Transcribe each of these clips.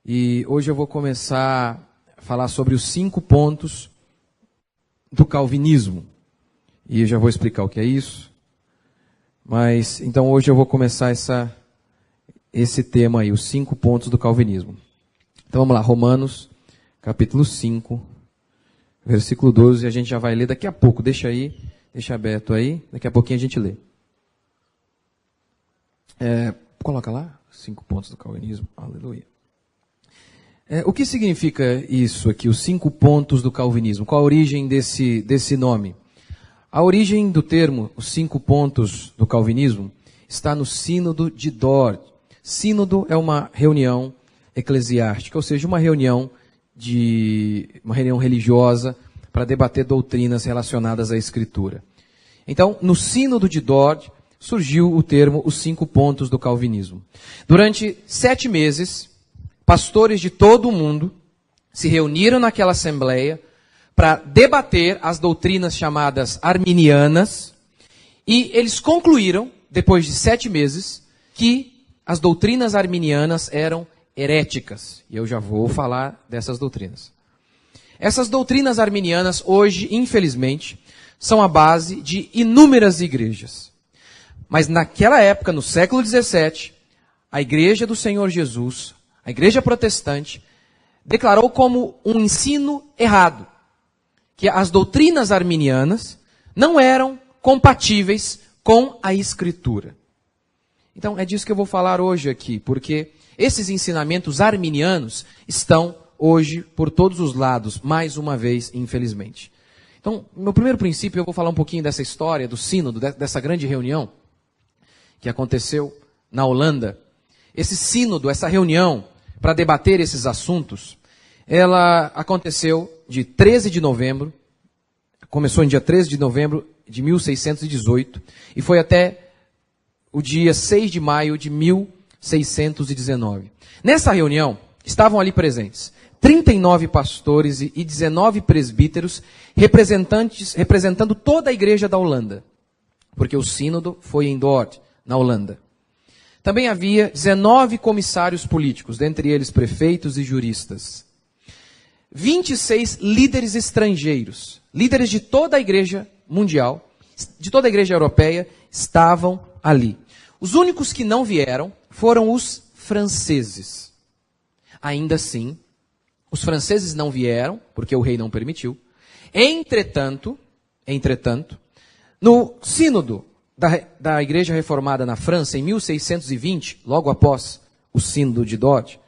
E hoje eu vou começar a falar sobre os 5 pontos do calvinismo. E eu já vou explicar o que é isso. Mas, então hoje eu vou começar esse tema aí, os 5 pontos do calvinismo. Então vamos lá, Romanos, capítulo 5, versículo 12, a gente já vai ler daqui a pouco. Deixa aberto aí, daqui a pouquinho a gente lê. Coloca lá, 5 pontos do calvinismo, aleluia. O que significa isso aqui, os 5 pontos do calvinismo? Qual a origem desse nome? A origem do termo, os 5 pontos do calvinismo, está no Sínodo de Dort. Sínodo é uma reunião eclesiástica, ou seja, uma reunião religiosa para debater doutrinas relacionadas à Escritura. Então, no Sínodo de Dort, surgiu o termo, os 5 pontos do calvinismo. Durante 7 meses, pastores de todo o mundo se reuniram naquela assembleia para debater as doutrinas chamadas arminianas, e eles concluíram, depois de 7 meses, que as doutrinas arminianas eram heréticas. E eu já vou falar dessas doutrinas. Essas doutrinas arminianas, hoje, infelizmente, são a base de inúmeras igrejas. Mas naquela época, no século XVII, a Igreja do Senhor Jesus, a Igreja Protestante, declarou como um ensino errado que as doutrinas arminianas não eram compatíveis com a Escritura. Então, é disso que eu vou falar hoje aqui, porque esses ensinamentos arminianos estão hoje por todos os lados, mais uma vez, infelizmente. Então, meu primeiro princípio, eu vou falar um pouquinho dessa história do sínodo, dessa grande reunião que aconteceu na Holanda. Esse sínodo, essa reunião para debater esses assuntos, ela aconteceu de 13 de novembro, começou em dia 13 de novembro de 1618 e foi até o dia 6 de maio de 1619. Nessa reunião, estavam ali presentes 39 pastores e 19 presbíteros, representando toda a igreja da Holanda, porque o sínodo foi em Dort, na Holanda. Também havia 19 comissários políticos, dentre eles prefeitos e juristas. 26 líderes estrangeiros, líderes de toda a igreja mundial, de toda a igreja europeia, estavam ali. Os únicos que não vieram foram os franceses. Ainda assim, os franceses não vieram, porque o rei não permitiu. Entretanto, no sínodo da Igreja Reformada na França, em 1620, logo após o sínodo de Dort,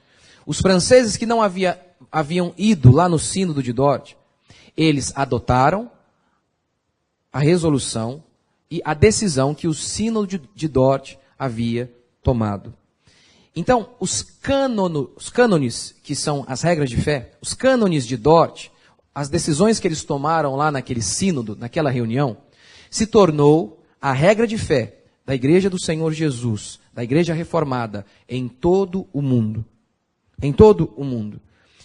os franceses que não haviam ido lá no sínodo de Dort, eles adotaram a resolução e a decisão que o sínodo de Dort havia tomado. Então, os cânones, que são as regras de fé, os cânones de Dort, as decisões que eles tomaram lá naquele sínodo, naquela reunião, se tornou a regra de fé da Igreja do Senhor Jesus, da Igreja Reformada, em todo o mundo. Em todo o mundo.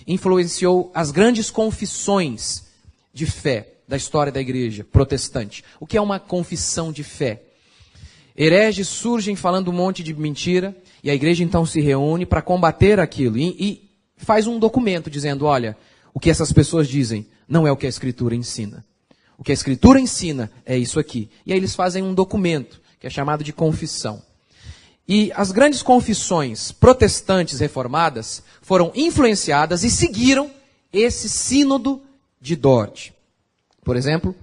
Influenciou as grandes confissões de fé da história da Igreja protestante. O que é uma confissão de fé? Hereges surgem falando um monte de mentira, e a igreja então se reúne para combater aquilo, e faz um documento dizendo, olha, o que essas pessoas dizem não é o que a Escritura ensina. O que a Escritura ensina é isso aqui. E aí eles fazem um documento, que é chamado de confissão. E as grandes confissões protestantes reformadas foram influenciadas e seguiram esse sínodo de Dort. Por exemplo,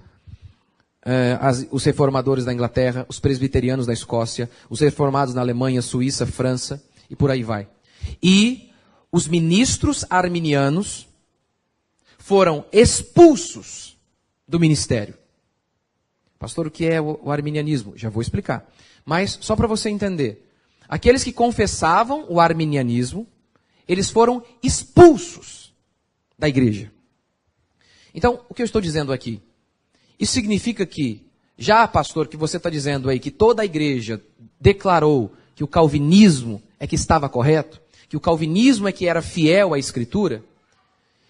os reformadores da Inglaterra, os presbiterianos da Escócia, os reformados na Alemanha, Suíça, França, e por aí vai. E os ministros arminianos foram expulsos do ministério. Pastor, o que é o arminianismo? Já vou explicar. Mas, só para você entender, aqueles que confessavam o arminianismo, eles foram expulsos da igreja. Então, o que eu estou dizendo aqui? Isso significa que, já, pastor, que você está dizendo aí que toda a igreja declarou que o calvinismo é que estava correto, que o calvinismo é que era fiel à Escritura,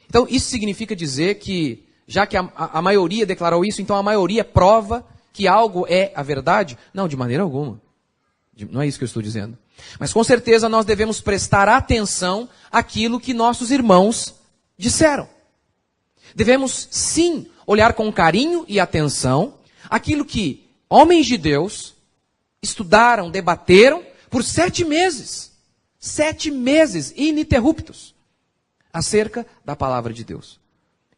então isso significa dizer que, já que a maioria declarou isso, então a maioria prova que algo é a verdade? Não, de maneira alguma. Não é isso que eu estou dizendo. Mas com certeza nós devemos prestar atenção àquilo que nossos irmãos disseram. Devemos, sim, olhar com carinho e atenção aquilo que homens de Deus estudaram, debateram por 7 meses. 7 meses ininterruptos acerca da palavra de Deus.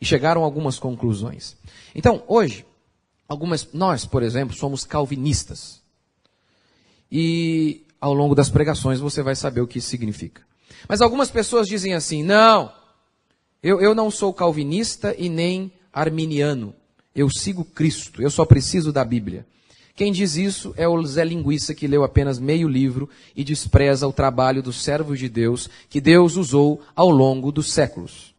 E chegaram a algumas conclusões. Então, hoje, nós, por exemplo, somos calvinistas. E ao longo das pregações você vai saber o que isso significa. Mas algumas pessoas dizem assim, não, eu não sou calvinista e nem arminiano. Eu sigo Cristo, eu só preciso da Bíblia. Quem diz isso é o Zé Linguiça, que leu apenas meio livro e despreza o trabalho dos servos de Deus que Deus usou ao longo dos séculos.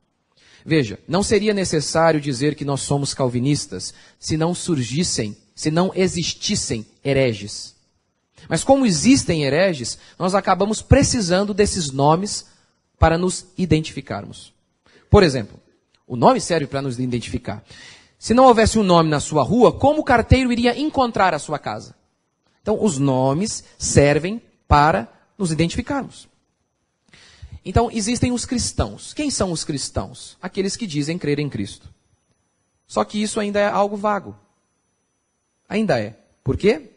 Veja, não seria necessário dizer que nós somos calvinistas se não existissem hereges. Mas como existem hereges, nós acabamos precisando desses nomes para nos identificarmos. Por exemplo, o nome serve para nos identificar. Se não houvesse um nome na sua rua, como o carteiro iria encontrar a sua casa? Então, os nomes servem para nos identificarmos. Então, existem os cristãos. Quem são os cristãos? Aqueles que dizem crer em Cristo. Só que isso ainda é algo vago. Ainda é. Por quê?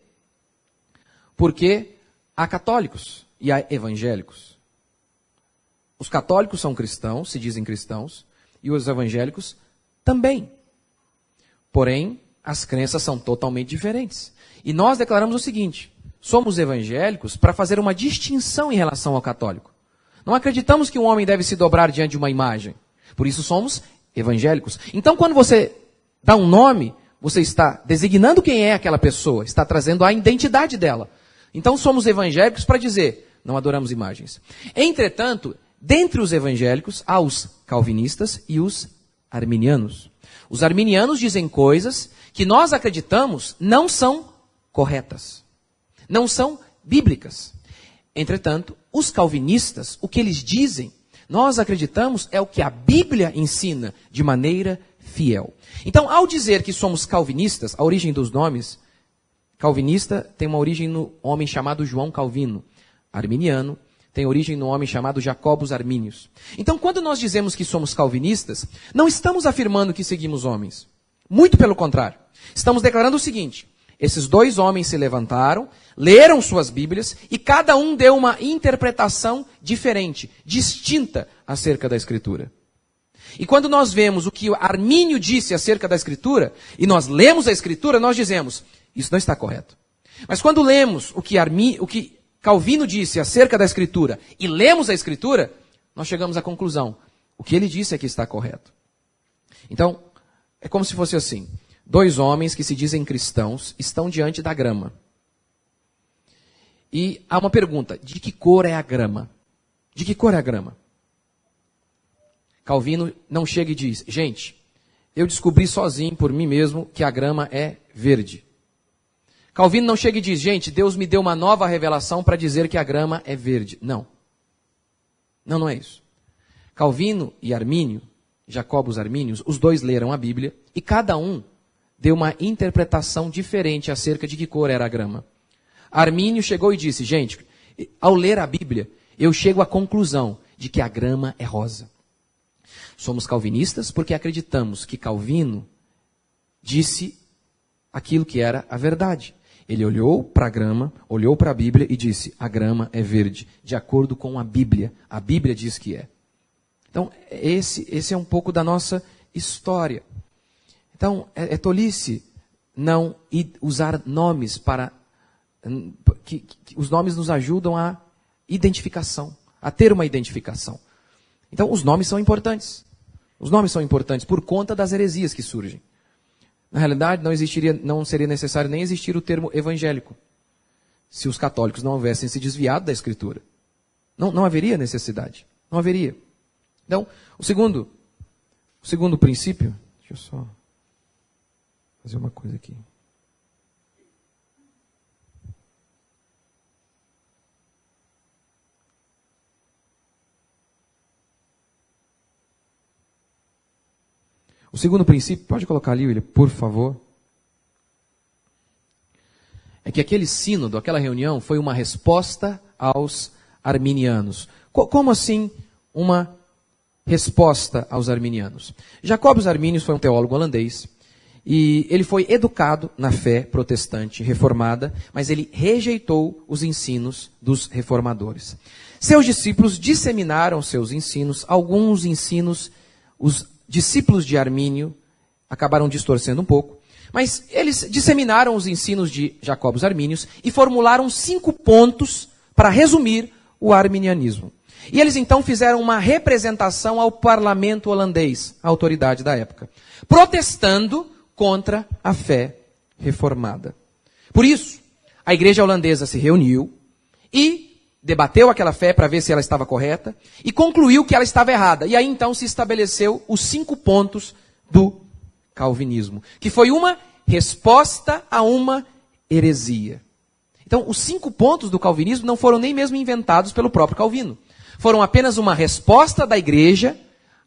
Porque há católicos e há evangélicos. Os católicos são cristãos, se dizem cristãos, e os evangélicos também. Porém, as crenças são totalmente diferentes. E nós declaramos o seguinte, somos evangélicos para fazer uma distinção em relação ao católico. Não acreditamos que um homem deve se dobrar diante de uma imagem. Por isso somos evangélicos. Então, quando você dá um nome, você está designando quem é aquela pessoa, está trazendo a identidade dela. Então, somos evangélicos para dizer, não adoramos imagens. Entretanto, dentre os evangélicos, há os calvinistas e os arminianos. Os arminianos dizem coisas que nós acreditamos não são corretas, não são bíblicas. Entretanto, os calvinistas, o que eles dizem, nós acreditamos é o que a Bíblia ensina de maneira fiel. Então, ao dizer que somos calvinistas, a origem dos nomes, calvinista tem uma origem no homem chamado João Calvino. Arminiano tem origem no homem chamado Jacobus Arminius. Então, quando nós dizemos que somos calvinistas, não estamos afirmando que seguimos homens. Muito pelo contrário. Estamos declarando o seguinte, esses 2 homens se levantaram, leram suas Bíblias e cada um deu uma interpretação diferente, distinta acerca da Escritura. E quando nós vemos o que Armínio disse acerca da Escritura, e nós lemos a Escritura, nós dizemos, isso não está correto. Mas quando lemos o que Calvino disse acerca da Escritura e lemos a Escritura, nós chegamos à conclusão. O que ele disse é que está correto. Então, é como se fosse assim. 2 homens que se dizem cristãos estão diante da grama. E há uma pergunta, de que cor é a grama? De que cor é a grama? Calvino não chega e diz, gente, eu descobri sozinho por mim mesmo que a grama é verde. Calvino não chega e diz, gente, Deus me deu uma nova revelação para dizer que a grama é verde. Não. Não é isso. Calvino e Armínio, Jacobus Arminius, os 2 leram a Bíblia e cada um deu uma interpretação diferente acerca de que cor era a grama. Armínio chegou e disse, gente, ao ler a Bíblia, eu chego à conclusão de que a grama é rosa. Somos calvinistas porque acreditamos que Calvino disse aquilo que era a verdade. Ele olhou para a grama, olhou para a Bíblia e disse, a grama é verde, de acordo com a Bíblia. A Bíblia diz que é. Então, esse é um pouco da nossa história. Então, é tolice não usar nomes para... que os nomes nos ajudam a identificação, a ter uma identificação. Então, os nomes são importantes. Os nomes são importantes por conta das heresias que surgem. Na realidade, não seria necessário nem existir o termo evangélico, se os católicos não houvessem se desviado da Escritura. Não haveria necessidade. Não haveria. Então, o segundo princípio... Deixa eu só fazer uma coisa aqui. O segundo princípio, pode colocar ali, William, por favor. É que aquele sínodo, aquela reunião, foi uma resposta aos arminianos. Como assim uma resposta aos arminianos? Jacobus Arminius foi um teólogo holandês e ele foi educado na fé protestante reformada, mas ele rejeitou os ensinos dos reformadores. Seus discípulos disseminaram seus ensinos, alguns ensinos os discípulos de Armínio acabaram distorcendo um pouco, mas eles disseminaram os ensinos de Jacobus Arminius e formularam 5 pontos para resumir o arminianismo. E eles então fizeram uma representação ao parlamento holandês, a autoridade da época, protestando contra a fé reformada. Por isso, a igreja holandesa se reuniu e debateu aquela fé para ver se ela estava correta e concluiu que ela estava errada. E aí então se estabeleceu os 5 pontos do calvinismo, que foi uma resposta a uma heresia. Então, os 5 pontos do calvinismo não foram nem mesmo inventados pelo próprio Calvino. Foram apenas uma resposta da igreja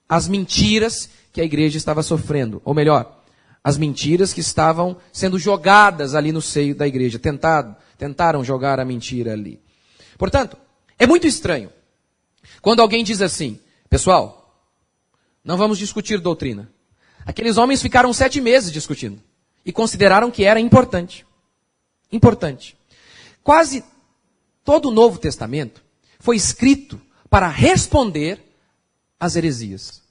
às mentiras que a igreja estava sofrendo. Ou melhor, as mentiras que estavam sendo jogadas ali no seio da igreja. Tentaram jogar a mentira ali. Portanto, é muito estranho quando alguém diz assim: pessoal, não vamos discutir doutrina. Aqueles homens ficaram 7 meses discutindo e consideraram que era importante. Importante. Quase todo o Novo Testamento foi escrito para responder às heresias.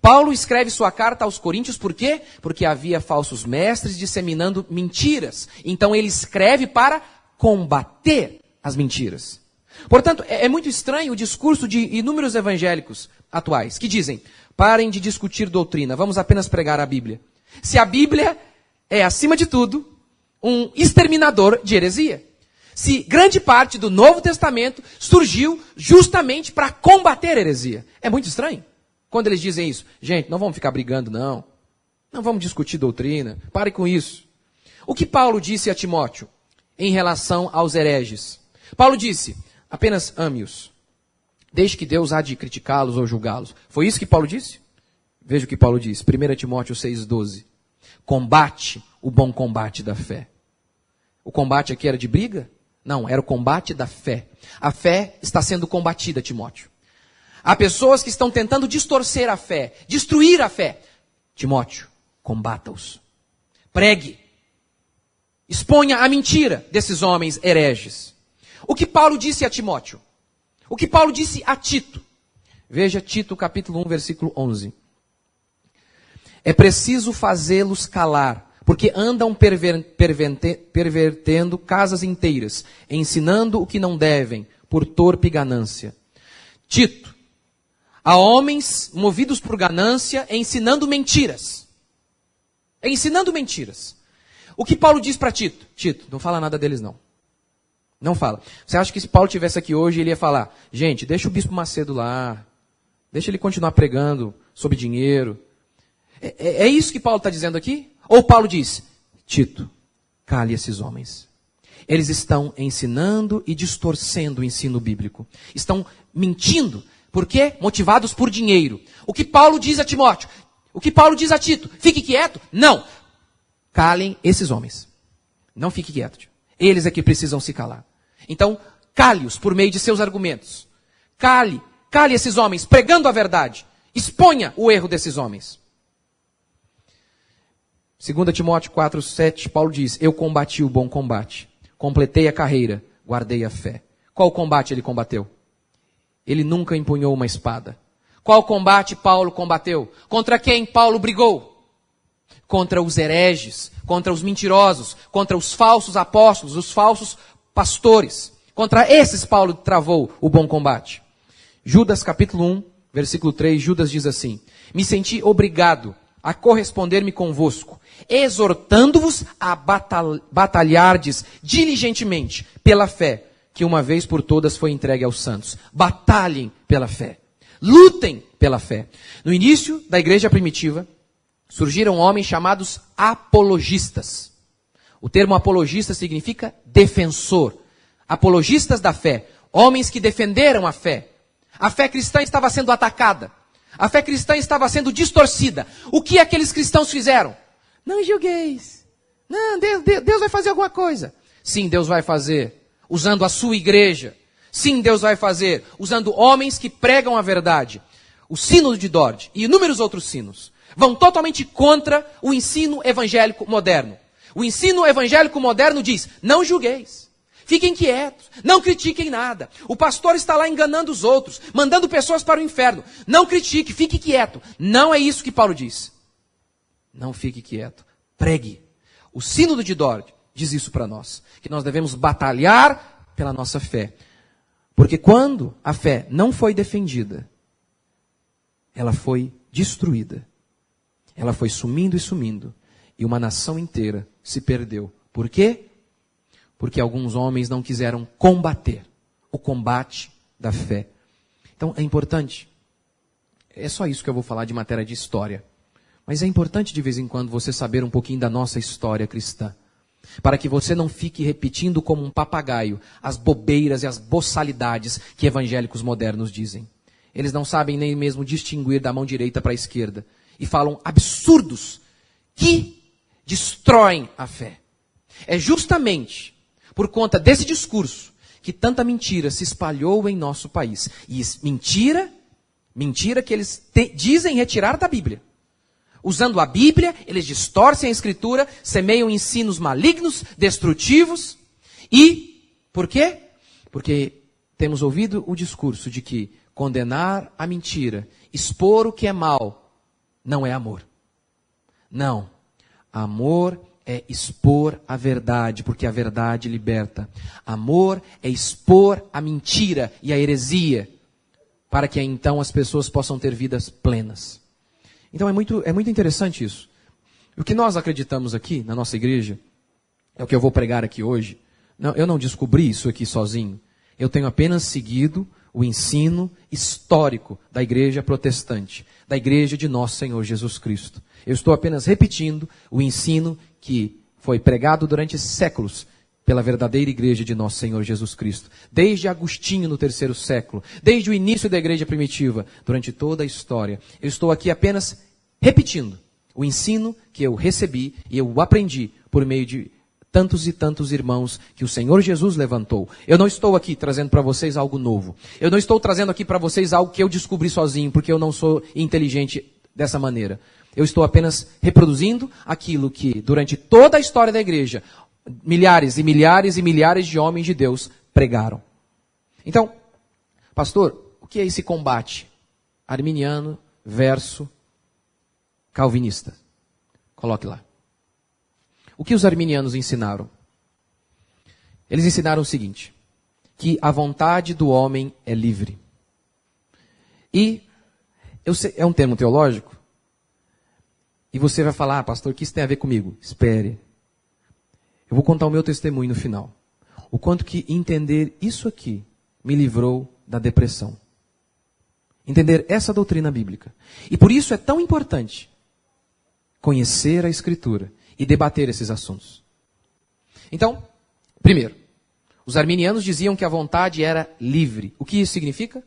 Paulo escreve sua carta aos Coríntios por quê? Porque havia falsos mestres disseminando mentiras. Então ele escreve para combater as mentiras. Portanto, é muito estranho o discurso de inúmeros evangélicos atuais que dizem: parem de discutir doutrina, vamos apenas pregar a Bíblia. Se a Bíblia é, acima de tudo, um exterminador de heresia. Se grande parte do Novo Testamento surgiu justamente para combater a heresia. É muito estranho quando eles dizem isso. Gente, não vamos ficar brigando, não. Não vamos discutir doutrina. Pare com isso. O que Paulo disse a Timóteo em relação aos hereges? Paulo disse: apenas ame-os. Deixe que Deus há de criticá-los ou julgá-los. Foi isso que Paulo disse? Veja o que Paulo diz. 1 Timóteo 6,12. Combate o bom combate da fé. O combate aqui era de briga? Não, era o combate da fé. A fé está sendo combatida, Timóteo. Há pessoas que estão tentando distorcer a fé, destruir a fé. Timóteo, combata-os. Pregue. Exponha a mentira desses homens hereges. O que Paulo disse a Timóteo? O que Paulo disse a Tito? Veja Tito capítulo 1, versículo 11. É preciso fazê-los calar, porque andam pervertendo casas inteiras, ensinando o que não devem, por torpe ganância. Tito, há homens movidos por ganância ensinando mentiras. Ensinando mentiras. O que Paulo diz para Tito? Tito, não fala nada deles não. Não fala. Você acha que se Paulo estivesse aqui hoje, ele ia falar: gente, deixa o bispo Macedo lá, deixa ele continuar pregando sobre dinheiro. É isso que Paulo está dizendo aqui? Ou Paulo diz: Tito, cale esses homens. Eles estão ensinando e distorcendo o ensino bíblico. Estão mentindo. Por quê? Motivados por dinheiro. O que Paulo diz a Timóteo? O que Paulo diz a Tito? Fique quieto? Não. Calem esses homens. Não fique quieto. Eles é que precisam se calar. Então, cale-os por meio de seus argumentos. Cale esses homens pregando a verdade. Exponha o erro desses homens. 2 Timóteo 4,7, Paulo diz: eu combati o bom combate, completei a carreira, guardei a fé. Qual combate ele combateu? Ele nunca empunhou uma espada. Qual combate Paulo combateu? Contra quem Paulo brigou? Contra os hereges, contra os mentirosos, contra os falsos apóstolos, os falsos pastores. Contra esses Paulo travou o bom combate. Judas capítulo 1, versículo 3, Judas diz assim: me senti obrigado a corresponder-me convosco, exortando-vos a batalhardes diligentemente pela fé, que uma vez por todas foi entregue aos santos. Batalhem pela fé. Lutem pela fé. No início da igreja primitiva, surgiram homens chamados apologistas. O termo apologista significa defensor. Apologistas da fé. Homens que defenderam a fé. A fé cristã estava sendo atacada. A fé cristã estava sendo distorcida. O que aqueles cristãos fizeram? Não julgueis. Não, Deus vai fazer alguma coisa. Sim, Deus vai fazer. Usando a sua igreja. Sim, Deus vai fazer, usando homens que pregam a verdade. O sínodo de Dort e inúmeros outros sinos vão totalmente contra o ensino evangélico moderno. O ensino evangélico moderno diz, não julgueis, fiquem quietos, não critiquem nada. O pastor está lá enganando os outros, mandando pessoas para o inferno. Não critique, fique quieto. Não é isso que Paulo diz. Não fique quieto, pregue. O sínodo de Dort diz isso para nós, que nós devemos batalhar pela nossa fé. Porque quando a fé não foi defendida, ela foi destruída. Ela foi sumindo e sumindo. E uma nação inteira se perdeu. Por quê? Porque alguns homens não quiseram combater o combate da fé. Então é importante. É só isso que eu vou falar de matéria de história. Mas é importante de vez em quando você saber um pouquinho da nossa história cristã. Para que você não fique repetindo como um papagaio as bobeiras e as boçalidades que evangélicos modernos dizem. Eles não sabem nem mesmo distinguir da mão direita para a esquerda. E falam absurdos que destroem a fé. É justamente por conta desse discurso que tanta mentira se espalhou em nosso país. E mentira que eles dizem retirar da Bíblia. Usando a Bíblia, eles distorcem a Escritura, semeiam ensinos malignos, destrutivos. E, por quê? Porque temos ouvido o discurso de que condenar a mentira, expor o que é mal, não é amor. Não. Amor é expor a verdade, porque a verdade liberta. Amor é expor a mentira e a heresia, para que então as pessoas possam ter vidas plenas. Então é muito interessante isso. O que nós acreditamos aqui na nossa igreja, é o que eu vou pregar aqui hoje. Não, eu não descobri isso aqui sozinho. Eu tenho apenas seguido o ensino histórico da igreja protestante, da igreja de nosso Senhor Jesus Cristo. Eu estou apenas repetindo o ensino que foi pregado durante séculos pela verdadeira igreja de nosso Senhor Jesus Cristo. Desde Agostinho no 3º século, desde o início da igreja primitiva, durante toda a história. Eu estou aqui apenas repetindo o ensino que eu recebi e eu aprendi por meio de tantos e tantos irmãos que o Senhor Jesus levantou. Eu não estou aqui trazendo para vocês algo novo. Eu não estou trazendo aqui para vocês algo que eu descobri sozinho, porque eu não sou inteligente dessa maneira. Eu estou apenas reproduzindo aquilo que, durante toda a história da igreja, milhares e milhares e milhares de homens de Deus pregaram. Então, pastor, o que é esse combate? Arminiano versus calvinista. Coloque lá. O que os arminianos ensinaram? Eles ensinaram o seguinte, que a vontade do homem é livre. E é um termo teológico, e você vai falar, pastor, o que isso tem a ver comigo? Espere. Eu vou contar o meu testemunho no final. O quanto que entender isso aqui me livrou da depressão. Entender essa doutrina bíblica. E por isso é tão importante conhecer a Escritura e debater esses assuntos. Então, primeiro, os arminianos diziam que a vontade era livre. O que isso significa?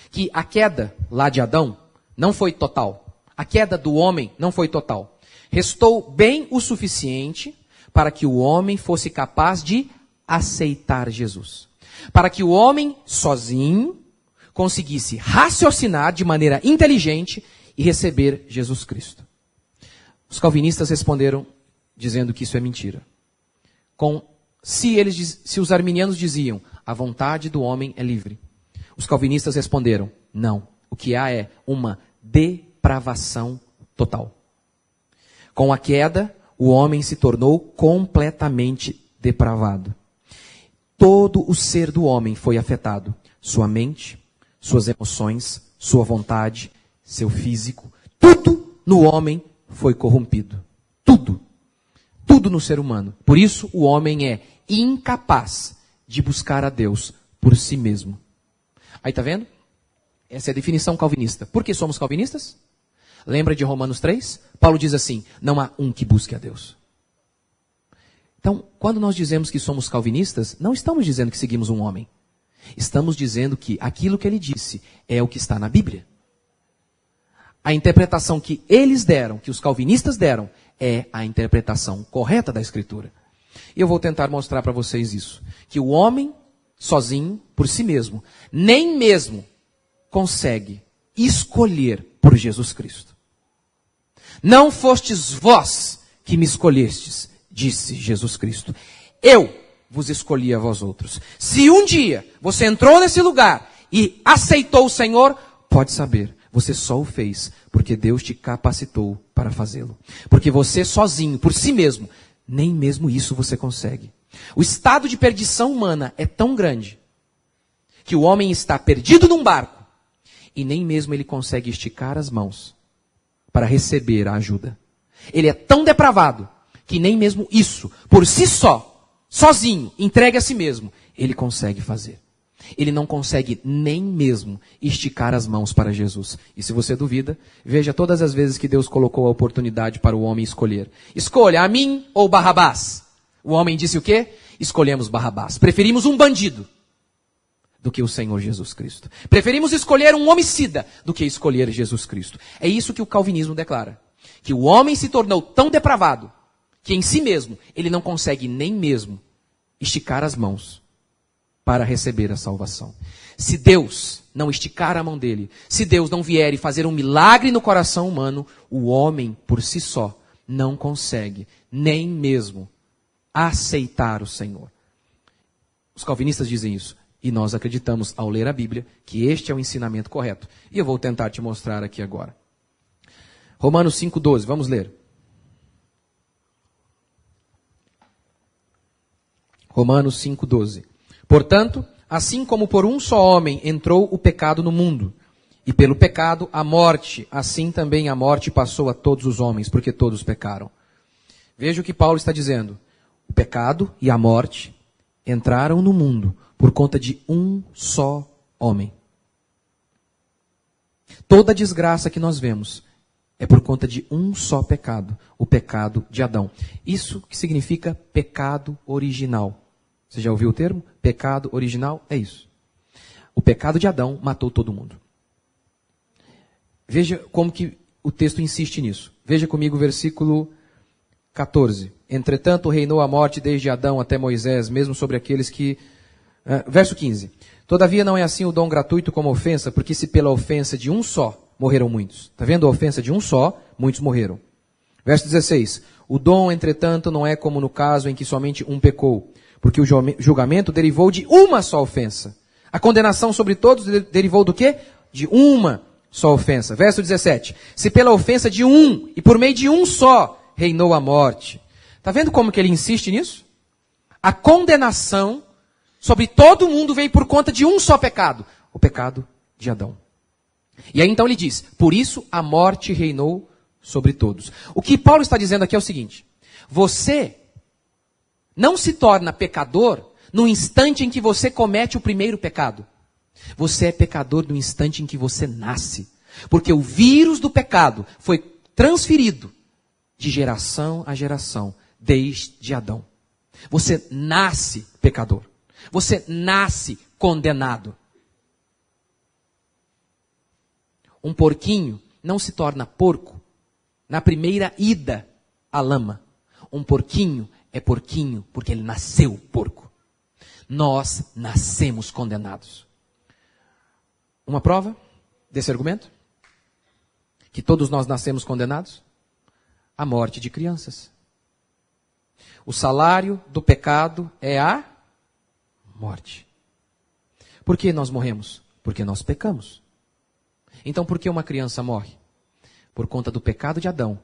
Que a queda lá de Adão não foi total. A queda do homem não foi total. Restou bem o suficiente para que o homem fosse capaz de aceitar Jesus. Para que o homem, sozinho, conseguisse raciocinar de maneira inteligente e receber Jesus Cristo. Os calvinistas responderam dizendo que isso é mentira. Se os arminianos diziam, a vontade do homem é livre. Os calvinistas responderam, não. O que há é uma depravação total. Com a queda, o homem se tornou completamente depravado. Todo o ser do homem foi afetado. Sua mente, suas emoções, sua vontade, seu físico. Tudo no homem foi corrompido. Tudo. Tudo no ser humano. Por isso, o homem é incapaz de buscar a Deus por si mesmo. Aí tá vendo? Essa é a definição calvinista. Por que somos calvinistas? Lembra de Romanos 3? Paulo diz assim, não há um que busque a Deus. Então, quando nós dizemos que somos calvinistas, não estamos dizendo que seguimos um homem. Estamos dizendo que aquilo que ele disse é o que está na Bíblia. A interpretação que eles deram, que os calvinistas deram, é a interpretação correta da Escritura. E eu vou tentar mostrar para vocês isso. Que o homem sozinho, por si mesmo, nem mesmo consegue escolher por Jesus Cristo. Não fostes vós que me escolhestes, disse Jesus Cristo. Eu vos escolhi a vós outros. Se um dia você entrou nesse lugar e aceitou o Senhor, pode saber, você só o fez porque Deus te capacitou para fazê-lo. Porque você sozinho, por si mesmo, nem mesmo isso você consegue. O estado de perdição humana é tão grande que o homem está perdido num barco e nem mesmo ele consegue esticar as mãos para receber a ajuda. Ele é tão depravado que nem mesmo isso, por si só, sozinho, entregue a si mesmo, ele consegue fazer. Ele não consegue nem mesmo esticar as mãos para Jesus. E se você duvida, veja todas as vezes que Deus colocou a oportunidade para o homem escolher. Escolha a mim ou Barrabás. O homem disse o quê? Escolhemos Barrabás. Preferimos um bandido do que o Senhor Jesus Cristo. Preferimos escolher um homicida do que escolher Jesus Cristo. É isso que o calvinismo declara. Que o homem se tornou tão depravado que em si mesmo ele não consegue nem mesmo esticar as mãos para receber a salvação. Se Deus não esticar a mão dele, se Deus não vier e fazer um milagre no coração humano, o homem por si só não consegue nem mesmo aceitar o Senhor. Os calvinistas dizem isso. E nós acreditamos, ao ler a Bíblia, que este é o ensinamento correto. E eu vou tentar te mostrar aqui agora. Romanos 5,12, vamos ler. Romanos 5,12. Portanto, assim como por um só homem entrou o pecado no mundo, e pelo pecado a morte, assim também a morte passou a todos os homens, porque todos pecaram. Veja o que Paulo está dizendo. O pecado e a morte entraram no mundo por conta de um só homem. Toda a desgraça que nós vemos é por conta de um só pecado, o pecado de Adão. Isso que significa pecado original. Você já ouviu o termo? Pecado original é isso. O pecado de Adão matou todo mundo. Veja como que o texto insiste nisso. Veja comigo o versículo 14. Entretanto, reinou a morte desde Adão até Moisés, mesmo sobre aqueles que... verso 15. Todavia não é assim o dom gratuito como a ofensa, porque se pela ofensa de um só morreram muitos. Está vendo a ofensa de um só? Muitos morreram. Verso 16. O dom, entretanto, não é como no caso em que somente um pecou, porque o julgamento derivou de uma só ofensa. A condenação sobre todos derivou do quê? De uma só ofensa. Verso 17. Se pela ofensa de um, e por meio de um só, reinou a morte. Está vendo como que ele insiste nisso? A condenação sobre todo mundo veio por conta de um só pecado. O pecado de Adão. E aí então ele diz, por isso a morte reinou sobre todos. O que Paulo está dizendo aqui é o seguinte. Você não se torna pecador no instante em que você comete o primeiro pecado. Você é pecador no instante em que você nasce. Porque o vírus do pecado foi transferido de geração a geração, desde Adão. Você nasce pecador. Você nasce condenado. Um porquinho não se torna porco na primeira ida à lama. Um porquinho é porquinho porque ele nasceu porco. Nós nascemos condenados. Uma prova desse argumento? Que todos nós nascemos condenados? A morte de crianças. O salário do pecado é a morte. Por que nós morremos? Porque nós pecamos. Então por que uma criança morre? Por conta do pecado de Adão.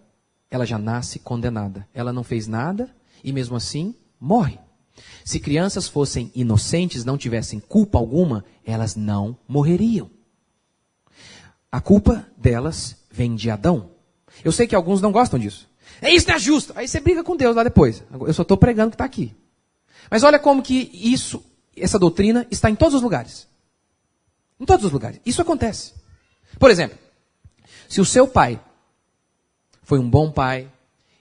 Ela já nasce condenada. Ela não fez nada e mesmo assim morre. Se crianças fossem inocentes, não tivessem culpa alguma, elas não morreriam. A culpa delas vem de Adão. Eu sei que alguns não gostam disso. Isso não é justo. Aí você briga com Deus lá depois. Eu só estou pregando o que está aqui. Mas olha como que essa doutrina está em todos os lugares. Em todos os lugares. Isso acontece. Por exemplo, se o seu pai foi um bom pai,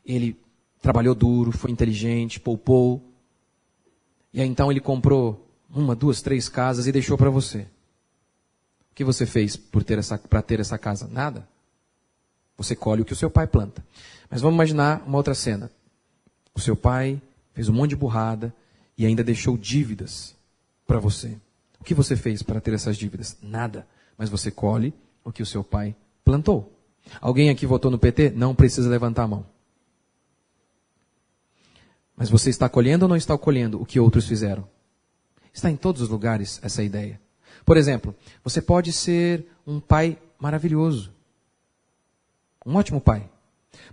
ele trabalhou duro, foi inteligente, poupou, e aí então ele comprou 1, 2, 3 casas e deixou para você. O que você fez para ter essa casa? Nada. Você colhe o que o seu pai planta. Mas vamos imaginar uma outra cena. O seu pai fez um monte de burrada e ainda deixou dívidas para você. O que você fez para ter essas dívidas? Nada. Mas você colhe o que o seu pai plantou. Alguém aqui votou no PT? Não precisa levantar a mão. Mas você está colhendo ou não está colhendo o que outros fizeram? Está em todos os lugares essa ideia. Por exemplo, você pode ser um pai maravilhoso. Um ótimo pai.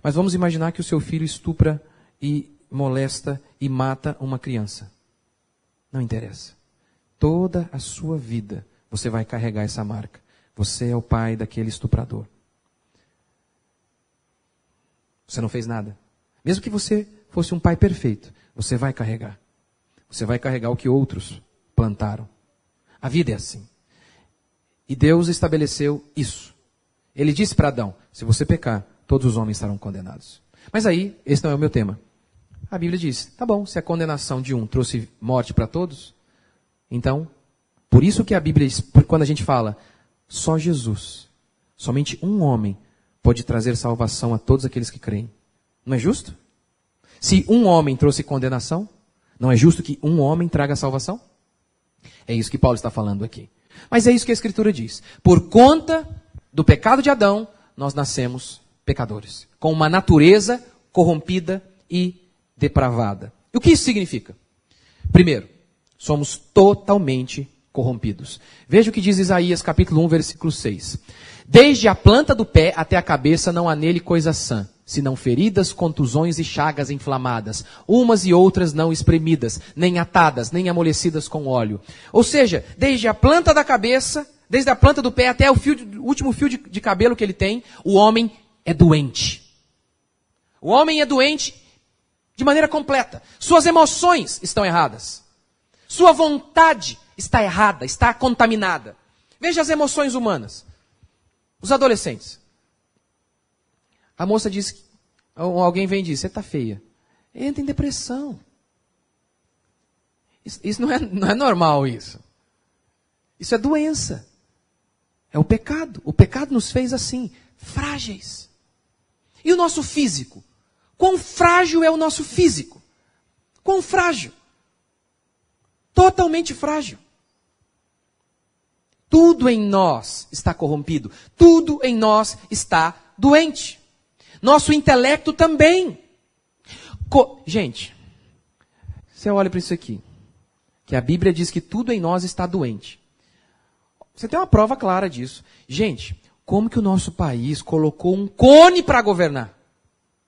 Mas vamos imaginar que o seu filho estupra e molesta e mata uma criança. Não interessa. Toda a sua vida você vai carregar essa marca. Você é o pai daquele estuprador. Você não fez nada. Mesmo que você fosse um pai perfeito, você vai carregar. Você vai carregar o que outros plantaram. A vida é assim. E Deus estabeleceu isso. Ele disse para Adão, se você pecar, todos os homens estarão condenados. Mas aí, esse não é o meu tema. A Bíblia diz, tá bom, se a condenação de um trouxe morte para todos, então, por isso que a Bíblia diz, quando a gente fala, só Jesus, somente um homem pode trazer salvação a todos aqueles que creem. Não é justo? Se um homem trouxe condenação, não é justo que um homem traga salvação? É isso que Paulo está falando aqui. Mas é isso que a Escritura diz. Por conta do pecado de Adão, nós nascemos pecadores. Com uma natureza corrompida e depravada. E o que isso significa? Primeiro, somos totalmente corrompidos. Veja o que diz Isaías capítulo 1, versículo 6. Desde a planta do pé até a cabeça não há nele coisa sã, senão feridas, contusões e chagas inflamadas, umas e outras não espremidas, nem atadas, nem amolecidas com óleo. Ou seja, desde a planta da cabeça, desde a planta do pé até o último fio de cabelo que ele tem, o homem é doente. O homem é doente de maneira completa. Suas emoções estão erradas. Sua vontade está errada, está contaminada. Veja as emoções humanas. Os adolescentes. A moça diz, alguém vem e diz, você está feia. Entra em depressão. Isso não é normal, isso. Isso é doença. É o pecado. O pecado nos fez assim, frágeis. E o nosso físico? Quão frágil é o nosso físico? Quão frágil? Totalmente frágil. Tudo em nós está corrompido. Tudo em nós está doente. Nosso intelecto também. Gente, você olha para isso aqui. Que a Bíblia diz que tudo em nós está doente. Você tem uma prova clara disso. Gente, como que o nosso país colocou um cone para governar?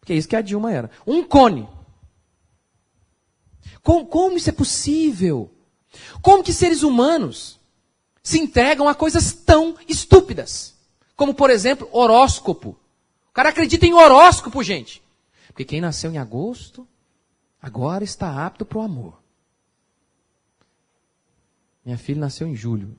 Porque é isso que a Dilma era. Um cone. Como isso é possível? Como que seres humanos se entregam a coisas tão estúpidas? Como, por exemplo, horóscopo. O cara acredita em horóscopo, gente. Porque quem nasceu em agosto, agora está apto para o amor. Minha filha nasceu em julho.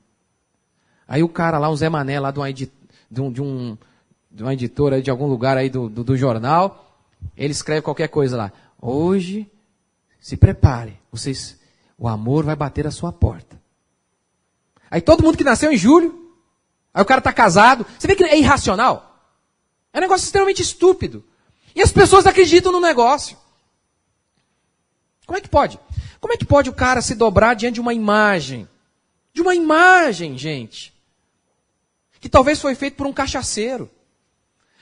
Aí o cara lá, o Zé Mané, lá de uma editora, de algum lugar aí do jornal, ele escreve qualquer coisa lá. Hoje, se prepare, o amor vai bater a sua porta. Aí todo mundo que nasceu em julho, aí o cara está casado. Você vê que é irracional? É um negócio extremamente estúpido. E as pessoas acreditam no negócio. Como é que pode? Como é que pode o cara se dobrar diante de uma imagem? De uma imagem, gente. Que talvez foi feito por um cachaceiro.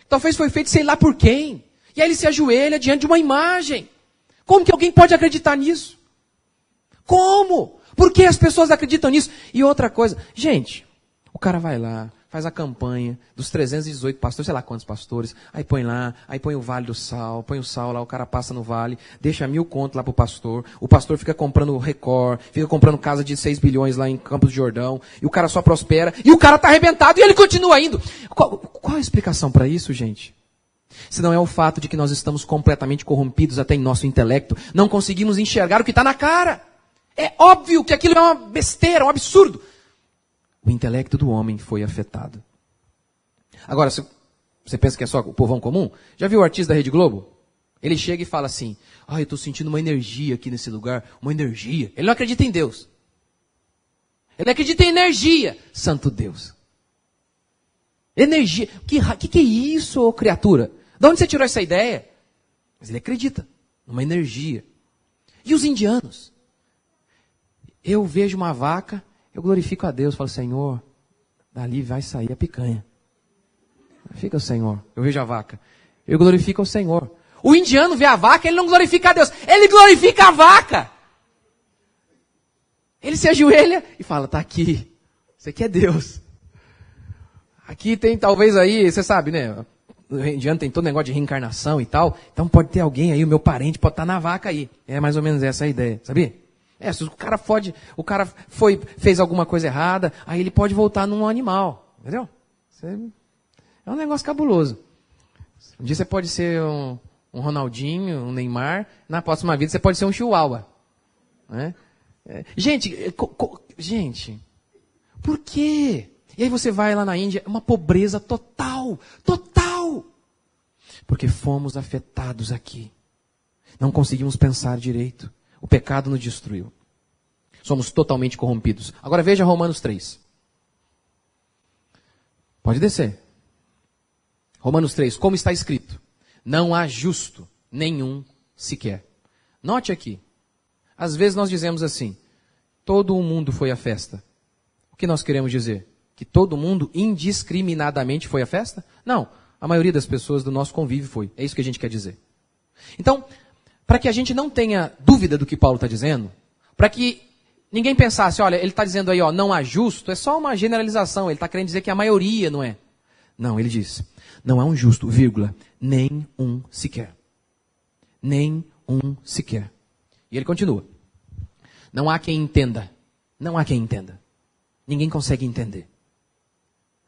Talvez foi feito sei lá por quem. E aí ele se ajoelha diante de uma imagem. Como que alguém pode acreditar nisso? Como? Por que as pessoas acreditam nisso? E outra coisa, gente, o cara vai lá, faz a campanha dos 318 pastores, sei lá quantos pastores, aí põe lá, aí põe o Vale do Sal, põe o sal lá, o cara passa no vale, deixa 1.000 conto lá pro pastor, o pastor fica comprando Record, fica comprando casa de 6 bilhões lá em Campos do Jordão, e o cara só prospera, e o cara tá arrebentado, e ele continua indo. Qual a explicação para isso, gente? Se não é o fato de que nós estamos completamente corrompidos até em nosso intelecto, não conseguimos enxergar o que está na cara. É óbvio que aquilo é uma besteira, um absurdo. O intelecto do homem foi afetado. Agora, se você pensa que é só o povão comum, já viu o artista da Rede Globo? Ele chega e fala assim, eu estou sentindo uma energia aqui nesse lugar, uma energia. Ele não acredita em Deus. Ele acredita em energia. Santo Deus. Energia. Que é isso, ô criatura? De onde você tirou essa ideia? Mas ele acredita numa energia. E os indianos? Eu vejo uma vaca, eu glorifico a Deus, falo, Senhor, dali vai sair a picanha. Fica o Senhor, eu vejo a vaca, eu glorifico o Senhor. O indiano vê a vaca, ele não glorifica a Deus, ele glorifica a vaca. Ele se ajoelha e fala, tá aqui, isso aqui é Deus. Aqui tem talvez aí, você sabe, né? O indiano tem todo negócio de reencarnação e tal, então pode ter alguém aí, o meu parente pode estar na vaca aí. É mais ou menos essa a ideia, sabia? Se o cara fez alguma coisa errada, aí ele pode voltar num animal, entendeu? É um negócio cabuloso. Um dia você pode ser um Ronaldinho, um Neymar, na próxima vida você pode ser um Chihuahua. Né? Gente, por quê? E aí você vai lá na Índia, é uma pobreza total, total. Porque fomos afetados aqui. Não conseguimos pensar direito. O pecado nos destruiu. Somos totalmente corrompidos. Agora veja Romanos 3. Pode descer. Romanos 3, como está escrito? Não há justo nenhum sequer. Note aqui. Às vezes nós dizemos assim, todo o mundo foi à festa. O que nós queremos dizer? Que todo mundo indiscriminadamente foi à festa? Não, a maioria das pessoas do nosso convívio foi. É isso que a gente quer dizer. Então, para que a gente não tenha dúvida do que Paulo está dizendo, para que ninguém pensasse, olha, ele está dizendo aí, ó, não há justo, é só uma generalização, ele está querendo dizer que a maioria não é. Não, ele diz, não há um justo, vírgula, nem um sequer. Nem um sequer. E ele continua. Não há quem entenda. Não há quem entenda. Ninguém consegue entender.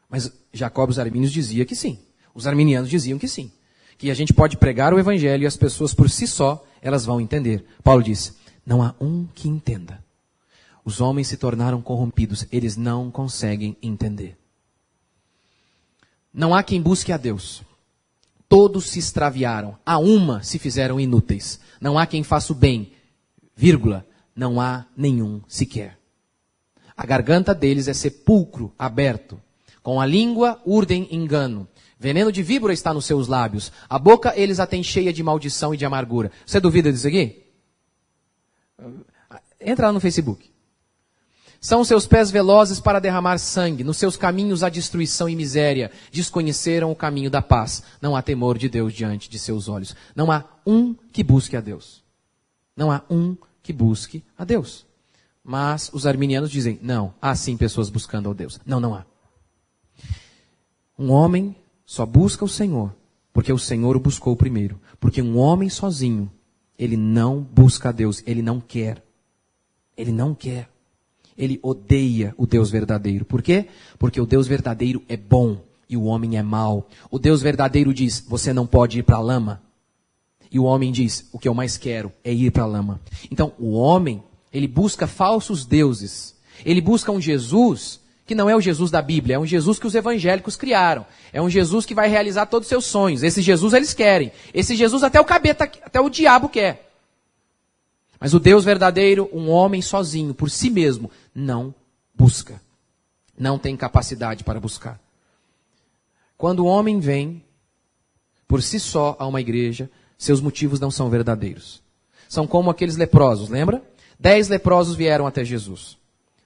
Mas Jacob os armínios dizia que sim. Os arminianos diziam que sim. Que a gente pode pregar o evangelho e as pessoas por si só, elas vão entender. Paulo diz, não há um que entenda. Os homens se tornaram corrompidos, eles não conseguem entender. Não há quem busque a Deus. Todos se extraviaram, a uma se fizeram inúteis. Não há quem faça o bem, vírgula, não há nenhum sequer. A garganta deles é sepulcro aberto. Com a língua urdem engano. Veneno de víbora está nos seus lábios. A boca eles a têm cheia de maldição e de amargura. Você duvida disso aqui? Entra lá no Facebook. São seus pés velozes para derramar sangue. Nos seus caminhos há destruição e miséria. Desconheceram o caminho da paz. Não há temor de Deus diante de seus olhos. Não há um que busque a Deus. Não há um que busque a Deus. Mas os arminianos dizem, não, há sim pessoas buscando a Deus. Não, não há. Um homem só busca o Senhor porque o Senhor o buscou primeiro. Porque um homem sozinho, ele não busca a Deus, ele não quer. Ele não quer. Ele odeia o Deus verdadeiro. Por quê? Porque o Deus verdadeiro é bom e o homem é mau. O Deus verdadeiro diz, você não pode ir para a lama. E o homem diz, o que eu mais quero é ir para a lama. Então, o homem, ele busca falsos deuses. Ele busca um Jesus que não é o Jesus da Bíblia, é um Jesus que os evangélicos criaram. É um Jesus que vai realizar todos os seus sonhos. Esse Jesus eles querem. Esse Jesus até o capeta, até o diabo quer. Mas o Deus verdadeiro, um homem sozinho, por si mesmo, não busca. Não tem capacidade para buscar. Quando o homem vem, por si só, a uma igreja, seus motivos não são verdadeiros. São como aqueles leprosos, lembra? 10 leprosos vieram até Jesus.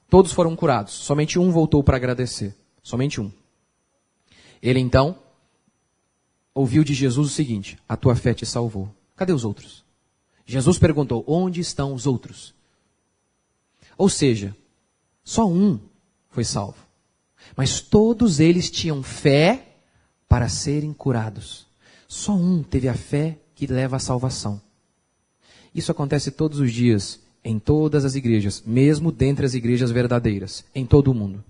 Todos foram curados. Somente um voltou para agradecer. Somente um. Ele então ouviu de Jesus o seguinte, a tua fé te salvou. Cadê os outros? Jesus perguntou, onde estão os outros? Ou seja, só um foi salvo. Mas todos eles tinham fé para serem curados. Só um teve a fé que leva à salvação. Isso acontece todos os dias, em todas as igrejas, mesmo dentre as igrejas verdadeiras, em todo o mundo.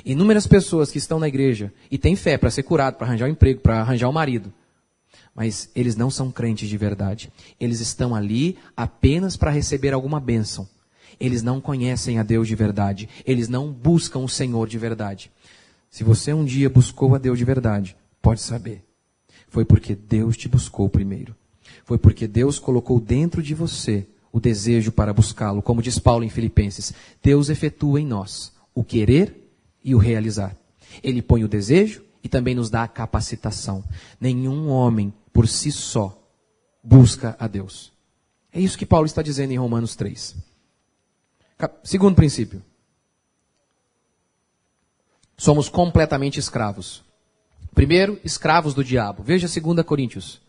Inúmeras pessoas que estão na igreja e têm fé para ser curado, para arranjar um emprego, para arranjar um marido. Mas eles não são crentes de verdade. Eles estão ali apenas para receber alguma bênção. Eles não conhecem a Deus de verdade. Eles não buscam o Senhor de verdade. Se você um dia buscou a Deus de verdade, pode saber. Foi porque Deus te buscou primeiro. Foi porque Deus colocou dentro de você o desejo para buscá-lo. Como diz Paulo em Filipenses, Deus efetua em nós o querer e o realizar. Ele põe o desejo e também nos dá a capacitação. Nenhum homem por si só busca a Deus. É isso que Paulo está dizendo em Romanos 3. Segundo princípio. Somos completamente escravos. Primeiro, escravos do diabo. Veja 2 Coríntios.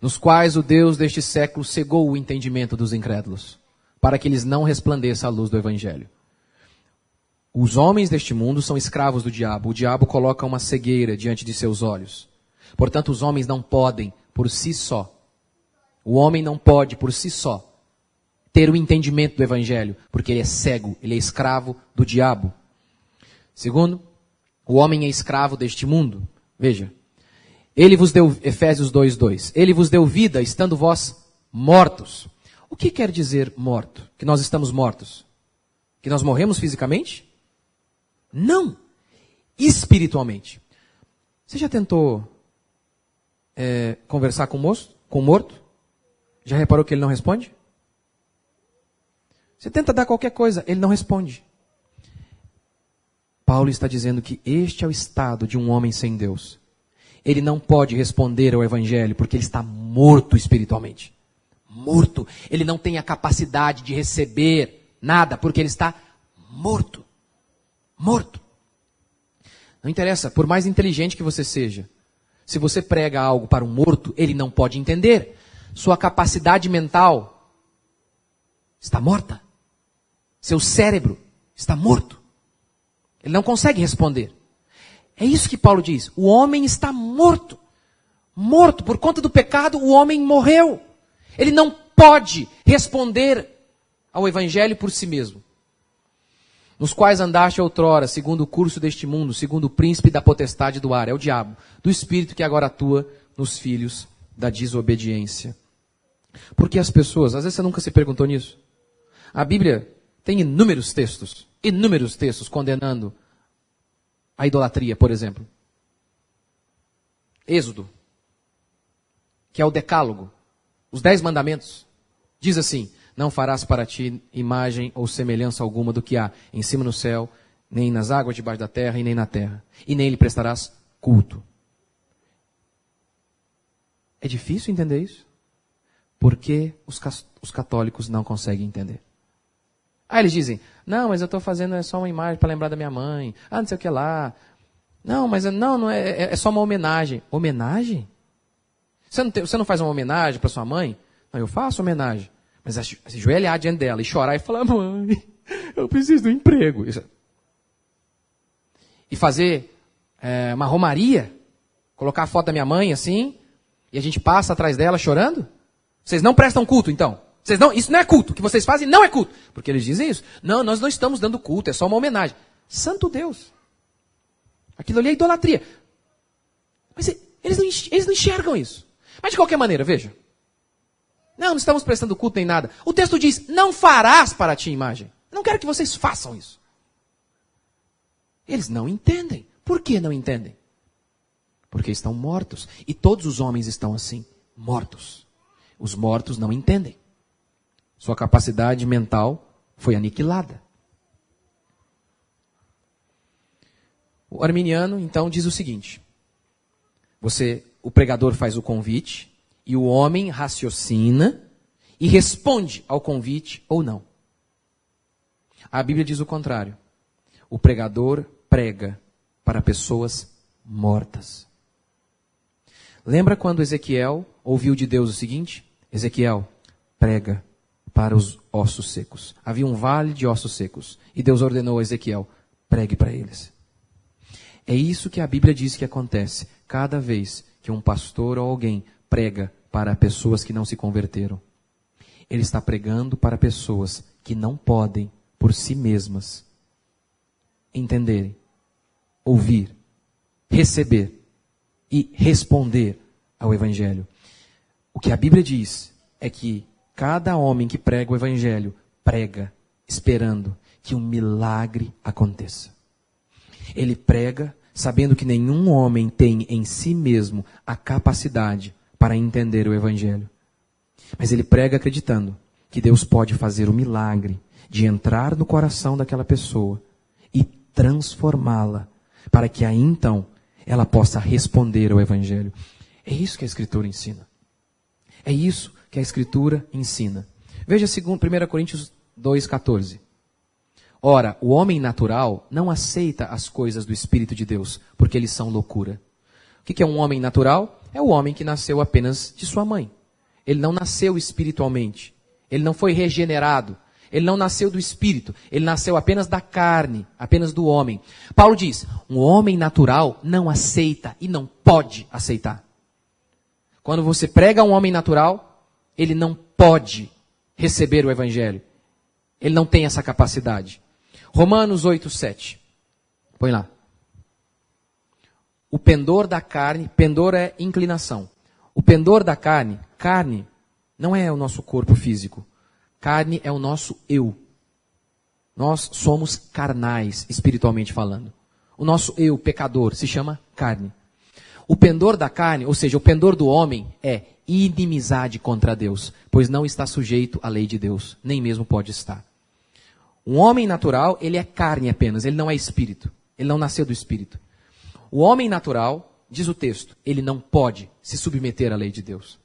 Nos quais o Deus deste século cegou o entendimento dos incrédulos, para que eles não resplandeça a luz do Evangelho. Os homens deste mundo são escravos do diabo. O diabo coloca uma cegueira diante de seus olhos. Portanto, os homens não podem, por si só. O homem não pode, por si só, ter o entendimento do Evangelho, porque ele é cego, ele é escravo do diabo. Segundo, o homem é escravo deste mundo. Veja, ele vos deu, Efésios 2:2, ele vos deu vida, estando vós mortos. O que quer dizer morto? Que nós estamos mortos? Que nós morremos fisicamente? Não, espiritualmente. Você já tentou conversar com o morto? Já reparou que ele não responde? Você tenta dar qualquer coisa, ele não responde. Paulo está dizendo que este é o estado de um homem sem Deus. Ele não pode responder ao Evangelho porque ele está morto espiritualmente. Morto. Ele não tem a capacidade de receber nada porque ele está morto. Morto. Não interessa, por mais inteligente que você seja, se você prega algo para um morto, ele não pode entender. Sua capacidade mental está morta. Seu cérebro está morto. Ele não consegue responder. É isso que Paulo diz. O homem está morto. Morto. Por conta do pecado, o homem morreu. Ele não pode responder ao Evangelho por si mesmo. Nos quais andaste outrora, segundo o curso deste mundo, segundo o príncipe da potestade do ar, é o diabo, do espírito que agora atua nos filhos da desobediência. Porque as pessoas, às vezes você nunca se perguntou nisso. A Bíblia tem inúmeros textos condenando a idolatria, por exemplo. Êxodo, que é o decálogo, os 10 mandamentos, diz assim: não farás para ti imagem ou semelhança alguma do que há em cima no céu, nem nas águas debaixo da terra, e nem na terra. E nem lhe prestarás culto. É difícil entender isso? Porque os católicos não conseguem entender. Aí eles dizem: não, mas eu estou fazendo só uma imagem para lembrar da minha mãe. Ah, não sei o que lá. Não, mas não é só uma homenagem. Homenagem? Você não faz uma homenagem para sua mãe? Não, eu faço homenagem. Mas se ajoelhar diante dela e chorar e falar: mãe, eu preciso do emprego. E fazer uma romaria, colocar a foto da minha mãe assim, e a gente passa atrás dela chorando? Vocês não prestam culto, então? Isso não é culto. O que vocês fazem não é culto. Porque eles dizem isso. Não, nós não estamos dando culto, é só uma homenagem. Santo Deus. Aquilo ali é idolatria. Mas eles não enxergam isso. Mas de qualquer maneira, veja. Não estamos prestando culto nem nada. O texto diz: não farás para ti imagem. Eu não quero que vocês façam isso. Eles não entendem. Por que não entendem? Porque estão mortos. E todos os homens estão assim, mortos. Os mortos não entendem. Sua capacidade mental foi aniquilada. O arminiano, então, diz o seguinte: o pregador faz o convite, e o homem raciocina e responde ao convite ou não. A Bíblia diz o contrário. O pregador prega para pessoas mortas. Lembra quando Ezequiel ouviu de Deus o seguinte? Ezequiel, prega para os ossos secos. Havia um vale de ossos secos. E Deus ordenou a Ezequiel: pregue para eles. É isso que a Bíblia diz que acontece cada vez que um pastor ou alguém prega para pessoas que não se converteram. Ele está pregando para pessoas que não podem, por si mesmas, entenderem, ouvir, receber e responder ao Evangelho. O que a Bíblia diz é que cada homem que prega o Evangelho, prega esperando que um milagre aconteça. Ele prega sabendo que nenhum homem tem em si mesmo a capacidade para entender o Evangelho. Mas ele prega acreditando que Deus pode fazer o milagre de entrar no coração daquela pessoa e transformá-la, para que aí então ela possa responder ao Evangelho. É isso que a Escritura ensina. É isso que a Escritura ensina. Veja 1 Coríntios 2,14. Ora, o homem natural não aceita as coisas do Espírito de Deus, porque eles são loucura. O que é um homem natural? É o homem que nasceu apenas de sua mãe. Ele não nasceu espiritualmente. Ele não foi regenerado. Ele não nasceu do Espírito. Ele nasceu apenas da carne, apenas do homem. Paulo diz, um homem natural não aceita e não pode aceitar. Quando você prega a um homem natural, ele não pode receber o Evangelho. Ele não tem essa capacidade. Romanos 8:7. Põe lá. O pendor da carne, pendor é inclinação. O pendor da carne não é o nosso corpo físico. Carne é o nosso eu. Nós somos carnais, espiritualmente falando. O nosso eu, pecador, se chama carne. O pendor da carne, ou seja, o pendor do homem, é inimizade contra Deus, pois não está sujeito à lei de Deus, nem mesmo pode estar. Um homem natural, ele é carne apenas, ele não é espírito. Ele não nasceu do espírito. O homem natural, diz o texto, ele não pode se submeter à lei de Deus.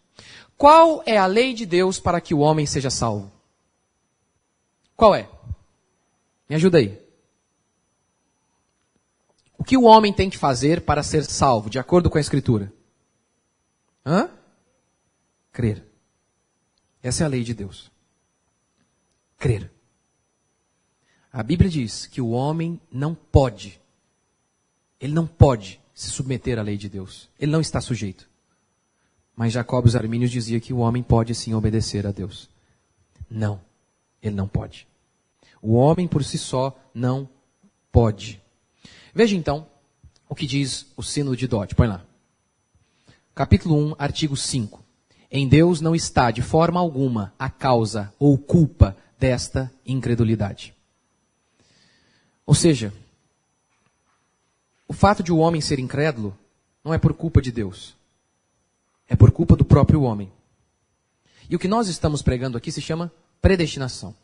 Qual é a lei de Deus para que o homem seja salvo? Qual é? Me ajuda aí. O que o homem tem que fazer para ser salvo, de acordo com a Escritura? Crer. Essa é a lei de Deus. Crer. A Bíblia diz que o homem não pode, ele não pode se submeter à lei de Deus. Ele não está sujeito. Mas Jacó e os armínios diziam que o homem pode sim obedecer a Deus. Não, ele não pode. O homem por si só não pode. Veja então o que diz o Sínodo de Dort. Põe lá. Capítulo 1, artigo 5. Em Deus não está de forma alguma a causa ou culpa desta incredulidade. Ou seja, o fato de o homem ser incrédulo não é por culpa de Deus. É por culpa do próprio homem. E o que nós estamos pregando aqui se chama predestinação.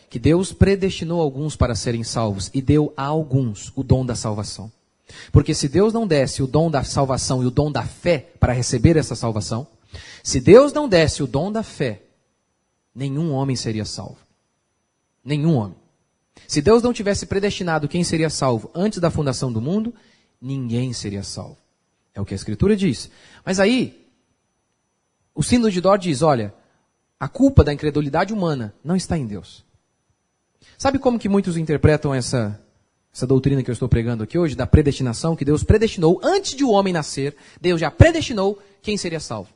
Que Deus predestinou alguns para serem salvos e deu a alguns o dom da salvação. Porque se Deus não desse o dom da salvação e o dom da fé para receber essa salvação, se Deus não desse o dom da fé, nenhum homem seria salvo. Nenhum homem. Se Deus não tivesse predestinado quem seria salvo antes da fundação do mundo, ninguém seria salvo. É o que a Escritura diz. Mas aí, o Sínodo de Dort diz, olha, a culpa da incredulidade humana não está em Deus. Sabe como que muitos interpretam essa doutrina que eu estou pregando aqui hoje, da predestinação, que Deus predestinou, antes de o homem nascer, Deus já predestinou quem seria salvo.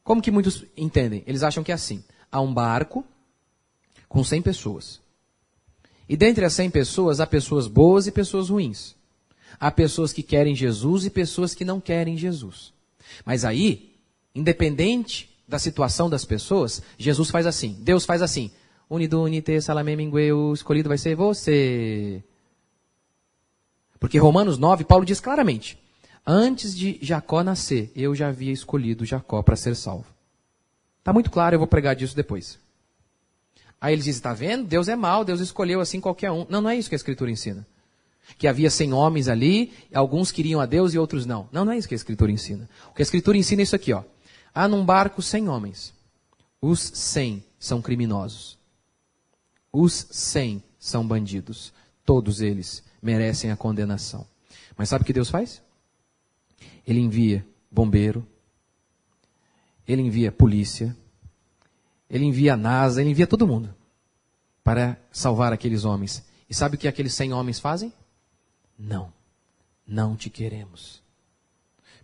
Como que muitos entendem? Eles acham que é assim, há um barco com 100 pessoas. E dentre as 100 pessoas, há pessoas boas e pessoas ruins. Há pessoas que querem Jesus e pessoas que não querem Jesus. Mas aí, independente da situação das pessoas, Jesus faz assim, Deus faz assim, unidunite salame mingue, o escolhido vai ser você. Porque Romanos 9, Paulo diz claramente, antes de Jacó nascer, eu já havia escolhido Jacó para ser salvo. Está muito claro, eu vou pregar disso depois. Aí eles dizem, está vendo? Deus é mau, Deus escolheu assim qualquer um. Não, não é isso que a Escritura ensina. Que havia 100 homens ali, alguns queriam a Deus e outros não. Não, não é isso que a Escritura ensina. O que a Escritura ensina é isso aqui, ó. Há num barco 100 homens. Os 100 são criminosos. Os 100 são bandidos. Todos eles merecem a condenação. Mas sabe o que Deus faz? Ele envia bombeiro, ele envia polícia, ele envia a NASA, ele envia todo mundo para salvar aqueles homens. E sabe o que aqueles 100 homens fazem? Não, não te queremos.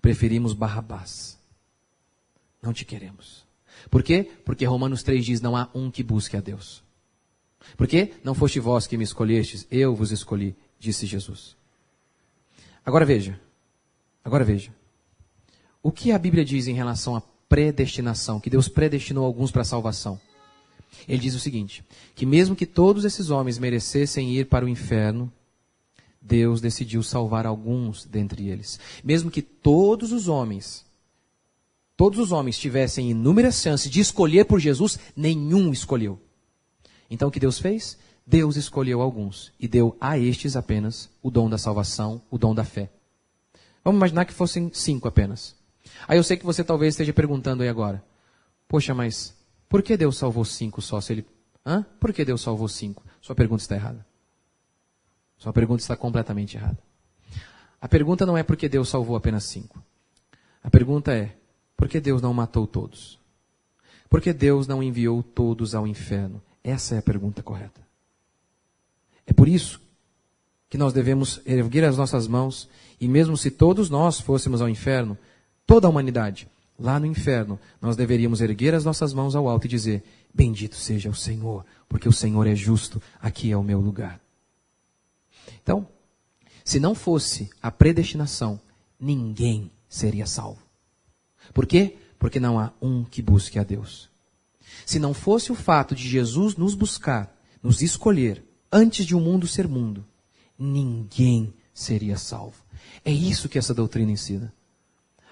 Preferimos Barrabás. Não te queremos. Por quê? Porque Romanos 3 diz, não há um que busque a Deus. Por quê? Não foste vós que me escolhestes, eu vos escolhi, disse Jesus. Agora veja. O que a Bíblia diz em relação à predestinação, que Deus predestinou alguns para a salvação? Ele diz o seguinte, que mesmo que todos esses homens merecessem ir para o inferno, Deus decidiu salvar alguns dentre eles. Mesmo que todos os homens tivessem inúmeras chances de escolher por Jesus, nenhum escolheu. Então o que Deus fez? Deus escolheu alguns e deu a estes apenas o dom da salvação, o dom da fé. Vamos imaginar que fossem 5 apenas. Aí eu sei que você talvez esteja perguntando aí agora, poxa, mas por que Deus salvou 5 só? Se ele... Por que Deus salvou 5? Sua pergunta está errada. Sua pergunta está completamente errada. A pergunta não é por que Deus salvou apenas 5. A pergunta é, por que Deus não matou todos? Por que Deus não enviou todos ao inferno? Essa é a pergunta correta. É por isso que nós devemos erguer as nossas mãos, e mesmo se todos nós fôssemos ao inferno, toda a humanidade, lá no inferno, nós deveríamos erguer as nossas mãos ao alto e dizer, bendito seja o Senhor, porque o Senhor é justo, aqui é o meu lugar. Então, se não fosse a predestinação, ninguém seria salvo. Por quê? Porque não há um que busque a Deus. Se não fosse o fato de Jesus nos buscar, nos escolher, antes de o mundo ser mundo, ninguém seria salvo. É isso que essa doutrina ensina.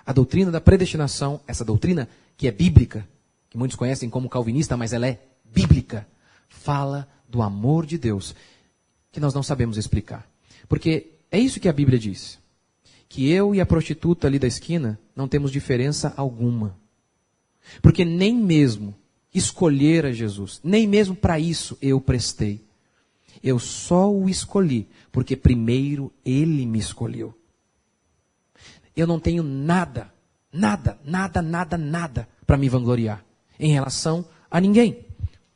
A doutrina da predestinação, essa doutrina que é bíblica, que muitos conhecem como calvinista, mas ela é bíblica, fala do amor de Deus, que nós não sabemos explicar. Porque é isso que a Bíblia diz. Que eu e a prostituta ali da esquina não temos diferença alguma. Porque nem mesmo escolher a Jesus, nem mesmo para isso eu prestei. Eu só o escolhi, porque primeiro ele me escolheu. Eu não tenho nada para me vangloriar em relação a ninguém.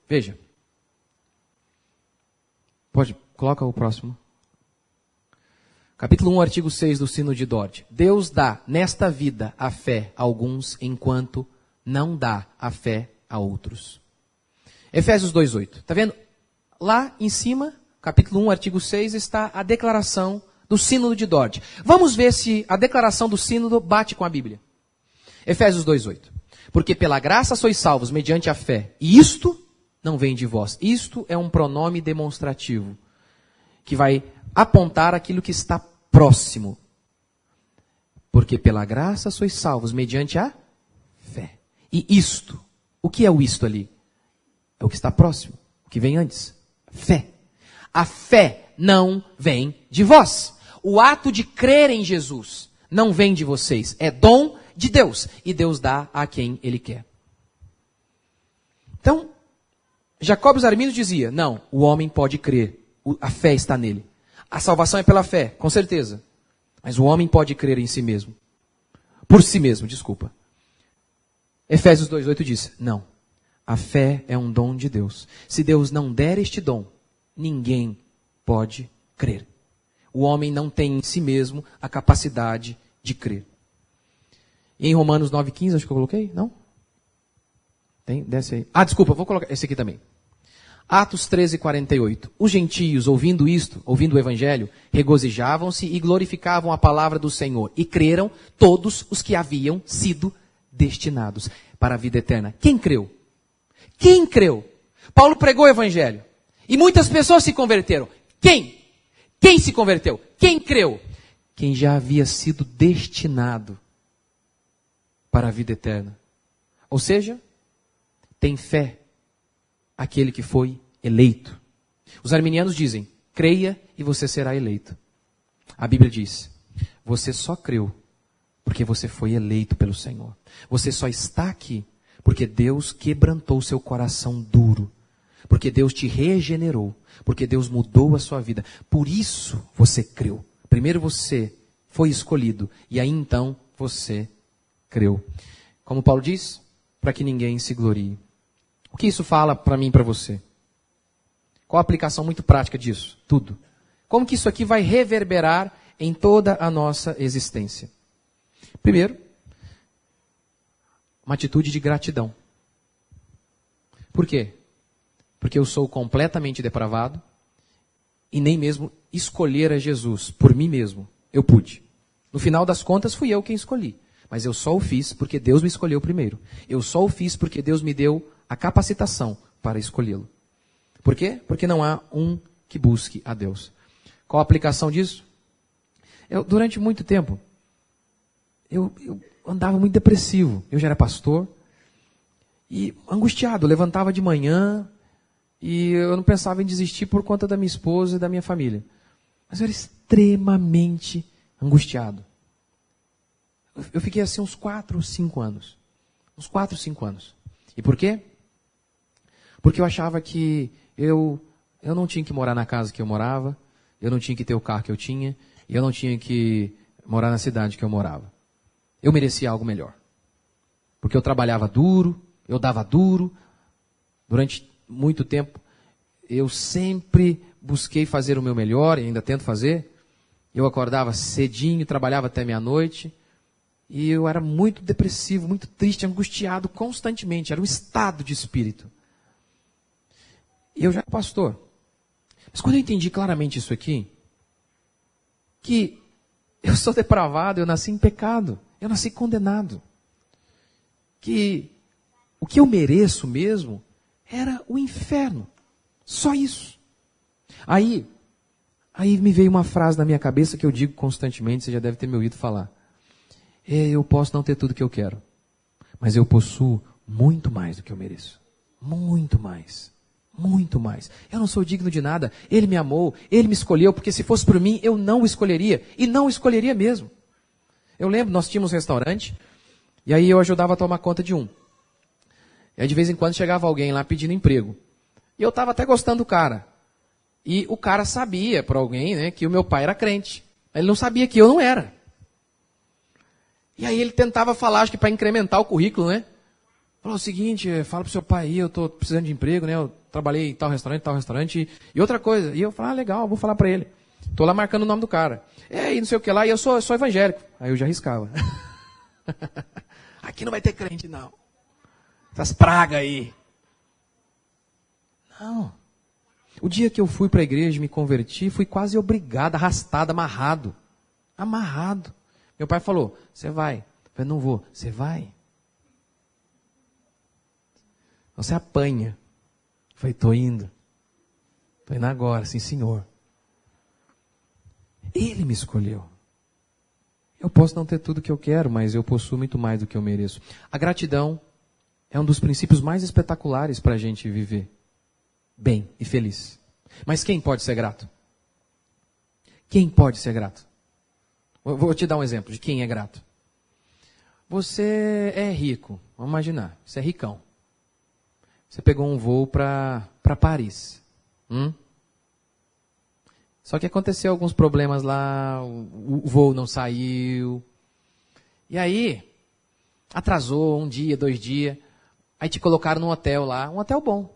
Veja. Coloca o próximo. Capítulo 1, artigo 6 do Sino de Dort. Deus dá nesta vida a fé a alguns, enquanto não dá a fé a outros. Efésios 2:8. Está vendo? Lá em cima, capítulo 1, artigo 6, está a declaração do Sínodo de Dort. Vamos ver se a declaração do Sínodo bate com a Bíblia. Efésios 2:8. Porque pela graça sois salvos mediante a fé. E isto não vem de vós. Isto é um pronome demonstrativo que vai apontar aquilo que está próximo. Porque pela graça sois salvos mediante a fé. E isto, o que é o isto ali? É o que está próximo, o que vem antes. Fé. A fé não vem de vós. O ato de crer em Jesus não vem de vocês. É dom de Deus. E Deus dá a quem Ele quer. Então, Jacobus Arminius dizia, não, o homem pode crer. A fé está nele. A salvação é pela fé, com certeza. Mas o homem pode crer em si mesmo. Por si mesmo, desculpa. Efésios 2:8 diz, não. A fé é um dom de Deus. Se Deus não der este dom, ninguém pode crer. O homem não tem em si mesmo a capacidade de crer. E em Romanos 9:15, acho que eu coloquei? Não? Tem? Desce aí. Desculpa, vou colocar esse aqui também. Atos 13:48. Os gentios, ouvindo isto, ouvindo o evangelho, regozijavam-se e glorificavam a palavra do Senhor. E creram todos os que haviam sido destinados para a vida eterna. Quem creu? Quem creu? Paulo pregou o evangelho. E muitas pessoas se converteram. Quem? Quem se converteu? Quem creu? Quem já havia sido destinado para a vida eterna. Ou seja, tem fé aquele que foi eleito. Os arminianos dizem, creia e você será eleito. A Bíblia diz, você só creu porque você foi eleito pelo Senhor. Você só está aqui porque Deus quebrantou seu coração duro. Porque Deus te regenerou. Porque Deus mudou a sua vida. Por isso você creu. Primeiro você foi escolhido e aí então você creu. Como Paulo diz, para que ninguém se glorie. O que isso fala para mim e para você? Qual a aplicação muito prática disso? Tudo. Como que isso aqui vai reverberar em toda a nossa existência? Primeiro, uma atitude de gratidão. Por quê? Porque eu sou completamente depravado e nem mesmo escolher a Jesus por mim mesmo eu pude. No final das contas fui eu quem escolhi. Mas eu só o fiz porque Deus me escolheu primeiro. Eu só o fiz porque Deus me deu a capacitação para escolhê-lo. Por quê? Porque não há um que busque a Deus. Qual a aplicação disso? Durante muito tempo, eu andava muito depressivo. Eu já era pastor e angustiado. Eu levantava de manhã e eu não pensava em desistir por conta da minha esposa e da minha família. Mas eu era extremamente angustiado. Eu fiquei assim uns 4 ou 5 anos. Uns 4 ou 5 anos. E por quê? Porque eu achava que eu não tinha que morar na casa que eu morava, eu não tinha que ter o carro que eu tinha, e eu não tinha que morar na cidade que eu morava. Eu merecia algo melhor. Porque eu trabalhava duro, eu dava duro. Durante muito tempo, eu sempre busquei fazer o meu melhor, e ainda tento fazer. Eu acordava cedinho, trabalhava até meia-noite. E eu era muito depressivo, muito triste, angustiado constantemente. Era um estado de espírito. E eu já era pastor. Mas quando eu entendi claramente isso aqui, que eu sou depravado, eu nasci em pecado, eu nasci condenado. Que o que eu mereço mesmo era o inferno. Só isso. Aí me veio uma frase na minha cabeça que eu digo constantemente, você já deve ter me ouvido falar. Eu posso não ter tudo que eu quero, mas eu possuo muito mais do que eu mereço. Muito mais. Muito mais. Eu não sou digno de nada. Ele me amou, ele me escolheu, porque se fosse por mim, eu não o escolheria. E não o escolheria mesmo. Eu lembro, nós tínhamos um restaurante, e aí eu ajudava a tomar conta de um. E aí de vez em quando chegava alguém lá pedindo emprego. E eu estava até gostando do cara. E o cara sabia, por alguém, né, que o meu pai era crente. Ele não sabia que eu não era. E aí ele tentava falar, acho que para incrementar o currículo, né? Falou o seguinte, fala pro seu pai aí, eu tô precisando de emprego, né? Eu trabalhei em tal restaurante. E outra coisa. E eu falei, legal, vou falar para ele. Tô lá marcando o nome do cara. E não sei o que lá, e eu sou evangélico. Aí eu já arriscava. Aqui não vai ter crente, não. Essas pragas aí. Não. O dia que eu fui para a igreja e me converti, fui quase obrigado, arrastado, amarrado. Amarrado. Meu pai falou, você vai. Eu falei, não vou. Você vai. Você apanha. Eu falei, estou indo. Estou indo agora, sim senhor. Ele me escolheu. Eu posso não ter tudo que eu quero, mas eu possuo muito mais do que eu mereço. A gratidão é um dos princípios mais espetaculares para a gente viver bem e feliz. Mas quem pode ser grato? Quem pode ser grato? Vou te dar um exemplo de quem é grato. Você é rico, vamos imaginar, você é ricão. Você pegou um voo para Paris. Só que aconteceu alguns problemas lá, o voo não saiu. E aí, atrasou 1 dia, 2 dias. Aí te colocaram num hotel lá, um hotel bom.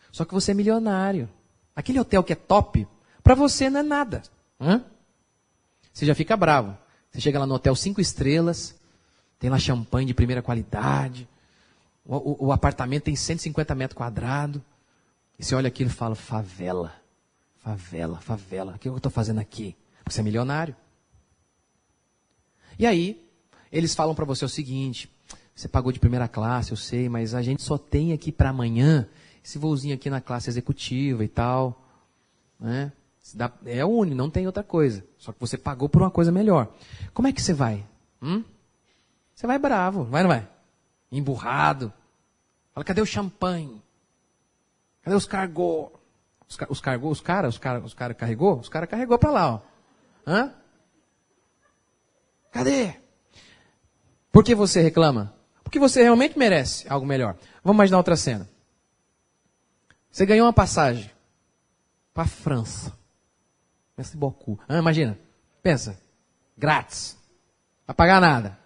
Só que você é milionário. Aquele hotel que é top, para você não é nada. Você já fica bravo. Você chega lá no hotel 5 estrelas, tem lá champanhe de primeira qualidade, o apartamento tem 150 metros quadrados, e você olha aquilo e fala, favela, o que eu estou fazendo aqui? Porque você é milionário. E aí, eles falam para você o seguinte, você pagou de primeira classe, eu sei, mas a gente só tem aqui para amanhã esse voozinho aqui na classe executiva e tal, né? É único, não tem outra coisa. Só que você pagou por uma coisa melhor. Como é que você vai? Você vai bravo, vai ou não vai? Emburrado. Fala, cadê o champanhe? Cadê os cargô? Os cara carregou? Os cara carregou para lá, ó. Cadê? Por que você reclama? Porque você realmente merece algo melhor. Vamos imaginar outra cena. Você ganhou uma passagem para a França. Merci beaucoup. Imagina, pensa, grátis, não vai pagar nada.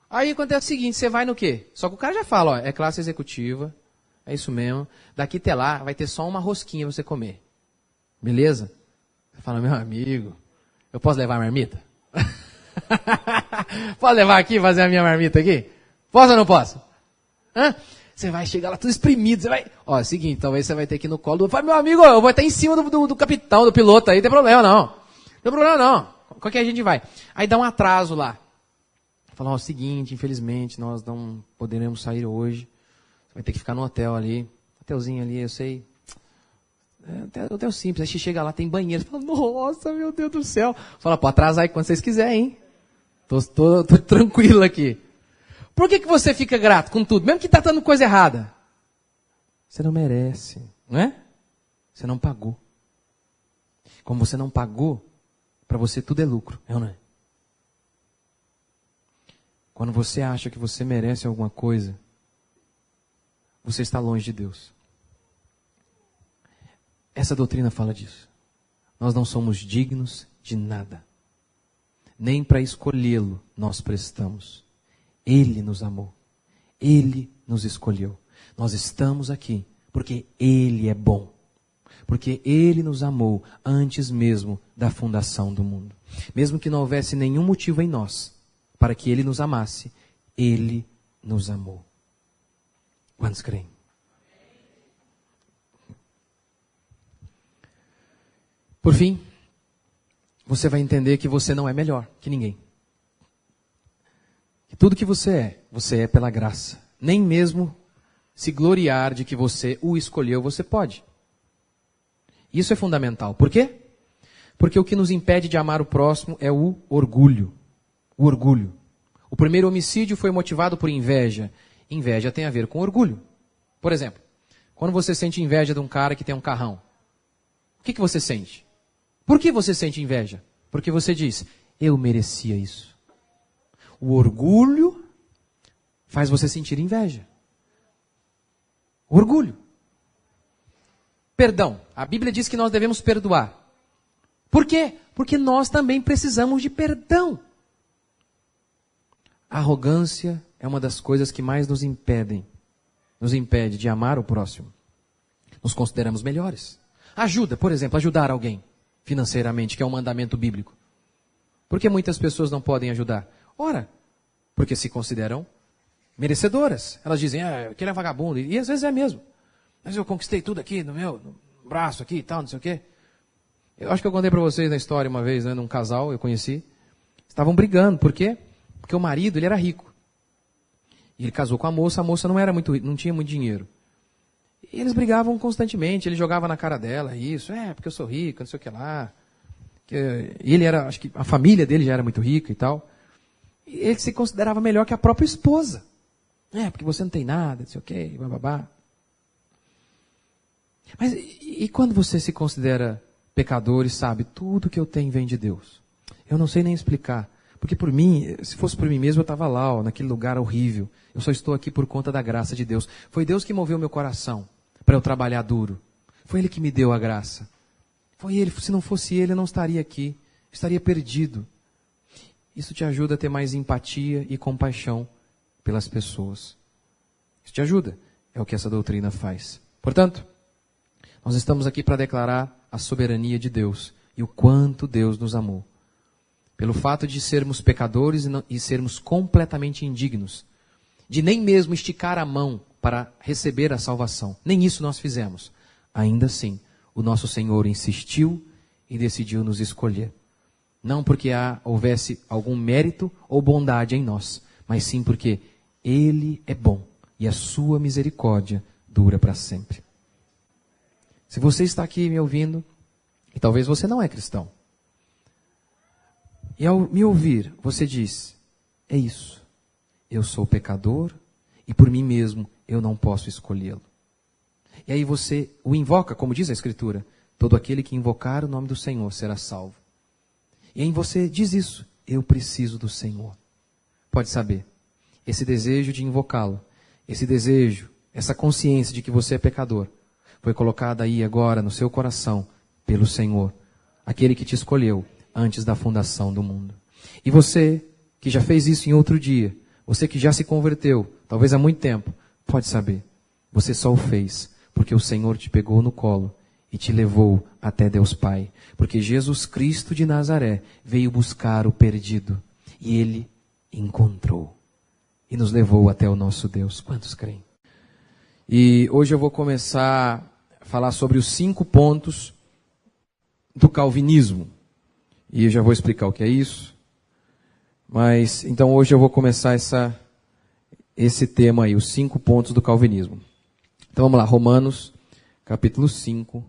Aí acontece o seguinte, você vai no quê? Só que o cara já fala, ó, é classe executiva, é isso mesmo, daqui até lá vai ter só uma rosquinha pra você comer. Beleza? Você fala, meu amigo, eu posso levar a marmita? Posso levar aqui, fazer a minha marmita aqui? Posso ou não posso? Você vai chegar lá tudo exprimido, você vai... Ó, é o seguinte, talvez você vai ter que ir no colo do... Fala, meu amigo, eu vou estar em cima do capitão, do piloto aí, não tem problema não. Não tem problema não. Qualquer a gente vai. Aí dá um atraso lá. Fala, ó, o seguinte, infelizmente, nós não poderemos sair hoje. Você vai ter que ficar no hotel ali. Hotelzinho ali, eu sei. Hotel simples. Aí você chega lá, tem banheiro. Você fala, nossa, meu Deus do céu. Fala, pô, atrasar aí quando vocês quiserem, hein? Tô tranquilo aqui. Por que você fica grato com tudo? Mesmo que está dando coisa errada. Você não merece, não é? Você não pagou. Como você não pagou, para você tudo é lucro, é ou não é? Quando você acha que você merece alguma coisa, você está longe de Deus. Essa doutrina fala disso. Nós não somos dignos de nada. Nem para escolhê-lo nós prestamos. Ele nos amou. Ele nos escolheu. Nós estamos aqui porque Ele é bom. Porque Ele nos amou antes mesmo da fundação do mundo. Mesmo que não houvesse nenhum motivo em nós para que Ele nos amasse, Ele nos amou. Quantos creem? Por fim, você vai entender que você não é melhor que ninguém. Que tudo que você é pela graça. Nem mesmo se gloriar de que você o escolheu, você pode. Isso é fundamental. Por quê? Porque o que nos impede de amar o próximo é o orgulho. O orgulho. O primeiro homicídio foi motivado por inveja. Inveja tem a ver com orgulho. Por exemplo, quando você sente inveja de um cara que tem um carrão, o que você sente? Por que você sente inveja? Porque você diz, eu merecia isso. O orgulho faz você sentir inveja. O orgulho. Perdão. A Bíblia diz que nós devemos perdoar. Por quê? Porque nós também precisamos de perdão. A arrogância é uma das coisas que mais nos impede de amar o próximo. Nos consideramos melhores. Ajuda, por exemplo, ajudar alguém financeiramente, que é um mandamento bíblico. Por que muitas pessoas não podem ajudar? Ora, porque se consideram merecedoras. Elas dizem, aquele é vagabundo, e às vezes é mesmo. Mas eu conquistei tudo aqui no braço aqui e tal, não sei o quê. Eu acho que eu contei para vocês na história uma vez, num casal, eu conheci. Estavam brigando, por quê? Porque o marido, ele era rico. E ele casou com a moça não tinha muito dinheiro. E eles brigavam constantemente, ele jogava na cara dela, porque eu sou rico, não sei o que lá. E ele era, acho que a família dele já era muito rica e tal. E ele se considerava melhor que a própria esposa. Porque você não tem nada, não sei o que, bababá. Mas e quando você se considera pecador e sabe, tudo que eu tenho vem de Deus? Eu não sei nem explicar. Porque por mim, se fosse por mim mesmo, eu estava lá, naquele lugar horrível. Eu só estou aqui por conta da graça de Deus. Foi Deus que moveu meu coração para eu trabalhar duro. Foi Ele que me deu a graça. Foi Ele, se não fosse Ele, eu não estaria aqui. Eu estaria perdido. Isso te ajuda a ter mais empatia e compaixão pelas pessoas. Isso te ajuda. É o que essa doutrina faz. Portanto, nós estamos aqui para declarar a soberania de Deus e o quanto Deus nos amou. Pelo fato de sermos pecadores e sermos completamente indignos, de nem mesmo esticar a mão para receber a salvação. Nem isso nós fizemos. Ainda assim, o nosso Senhor insistiu e decidiu nos escolher. Não porque houvesse algum mérito ou bondade em nós, mas sim porque Ele é bom e a sua misericórdia dura para sempre. Se você está aqui me ouvindo, e talvez você não é cristão, e ao me ouvir, você diz, é isso, eu sou pecador e por mim mesmo eu não posso escolhê-lo. E aí você o invoca, como diz a Escritura, todo aquele que invocar o nome do Senhor será salvo. E aí você diz isso, eu preciso do Senhor. Pode saber, esse desejo de invocá-lo, esse desejo, essa consciência de que você é pecador, foi colocada aí agora no seu coração pelo Senhor, aquele que te escolheu antes da fundação do mundo. E você, que já fez isso em outro dia, você que já se converteu, talvez há muito tempo, pode saber, você só o fez porque o Senhor te pegou no colo e te levou até Deus Pai. Porque Jesus Cristo de Nazaré veio buscar o perdido e Ele encontrou e nos levou até o nosso Deus. Quantos creem? E hoje eu vou começar a falar sobre os 5 pontos do calvinismo. E eu já vou explicar o que é isso. Mas, então hoje eu vou começar esse tema aí, os 5 pontos do calvinismo. Então vamos lá, Romanos, capítulo 5.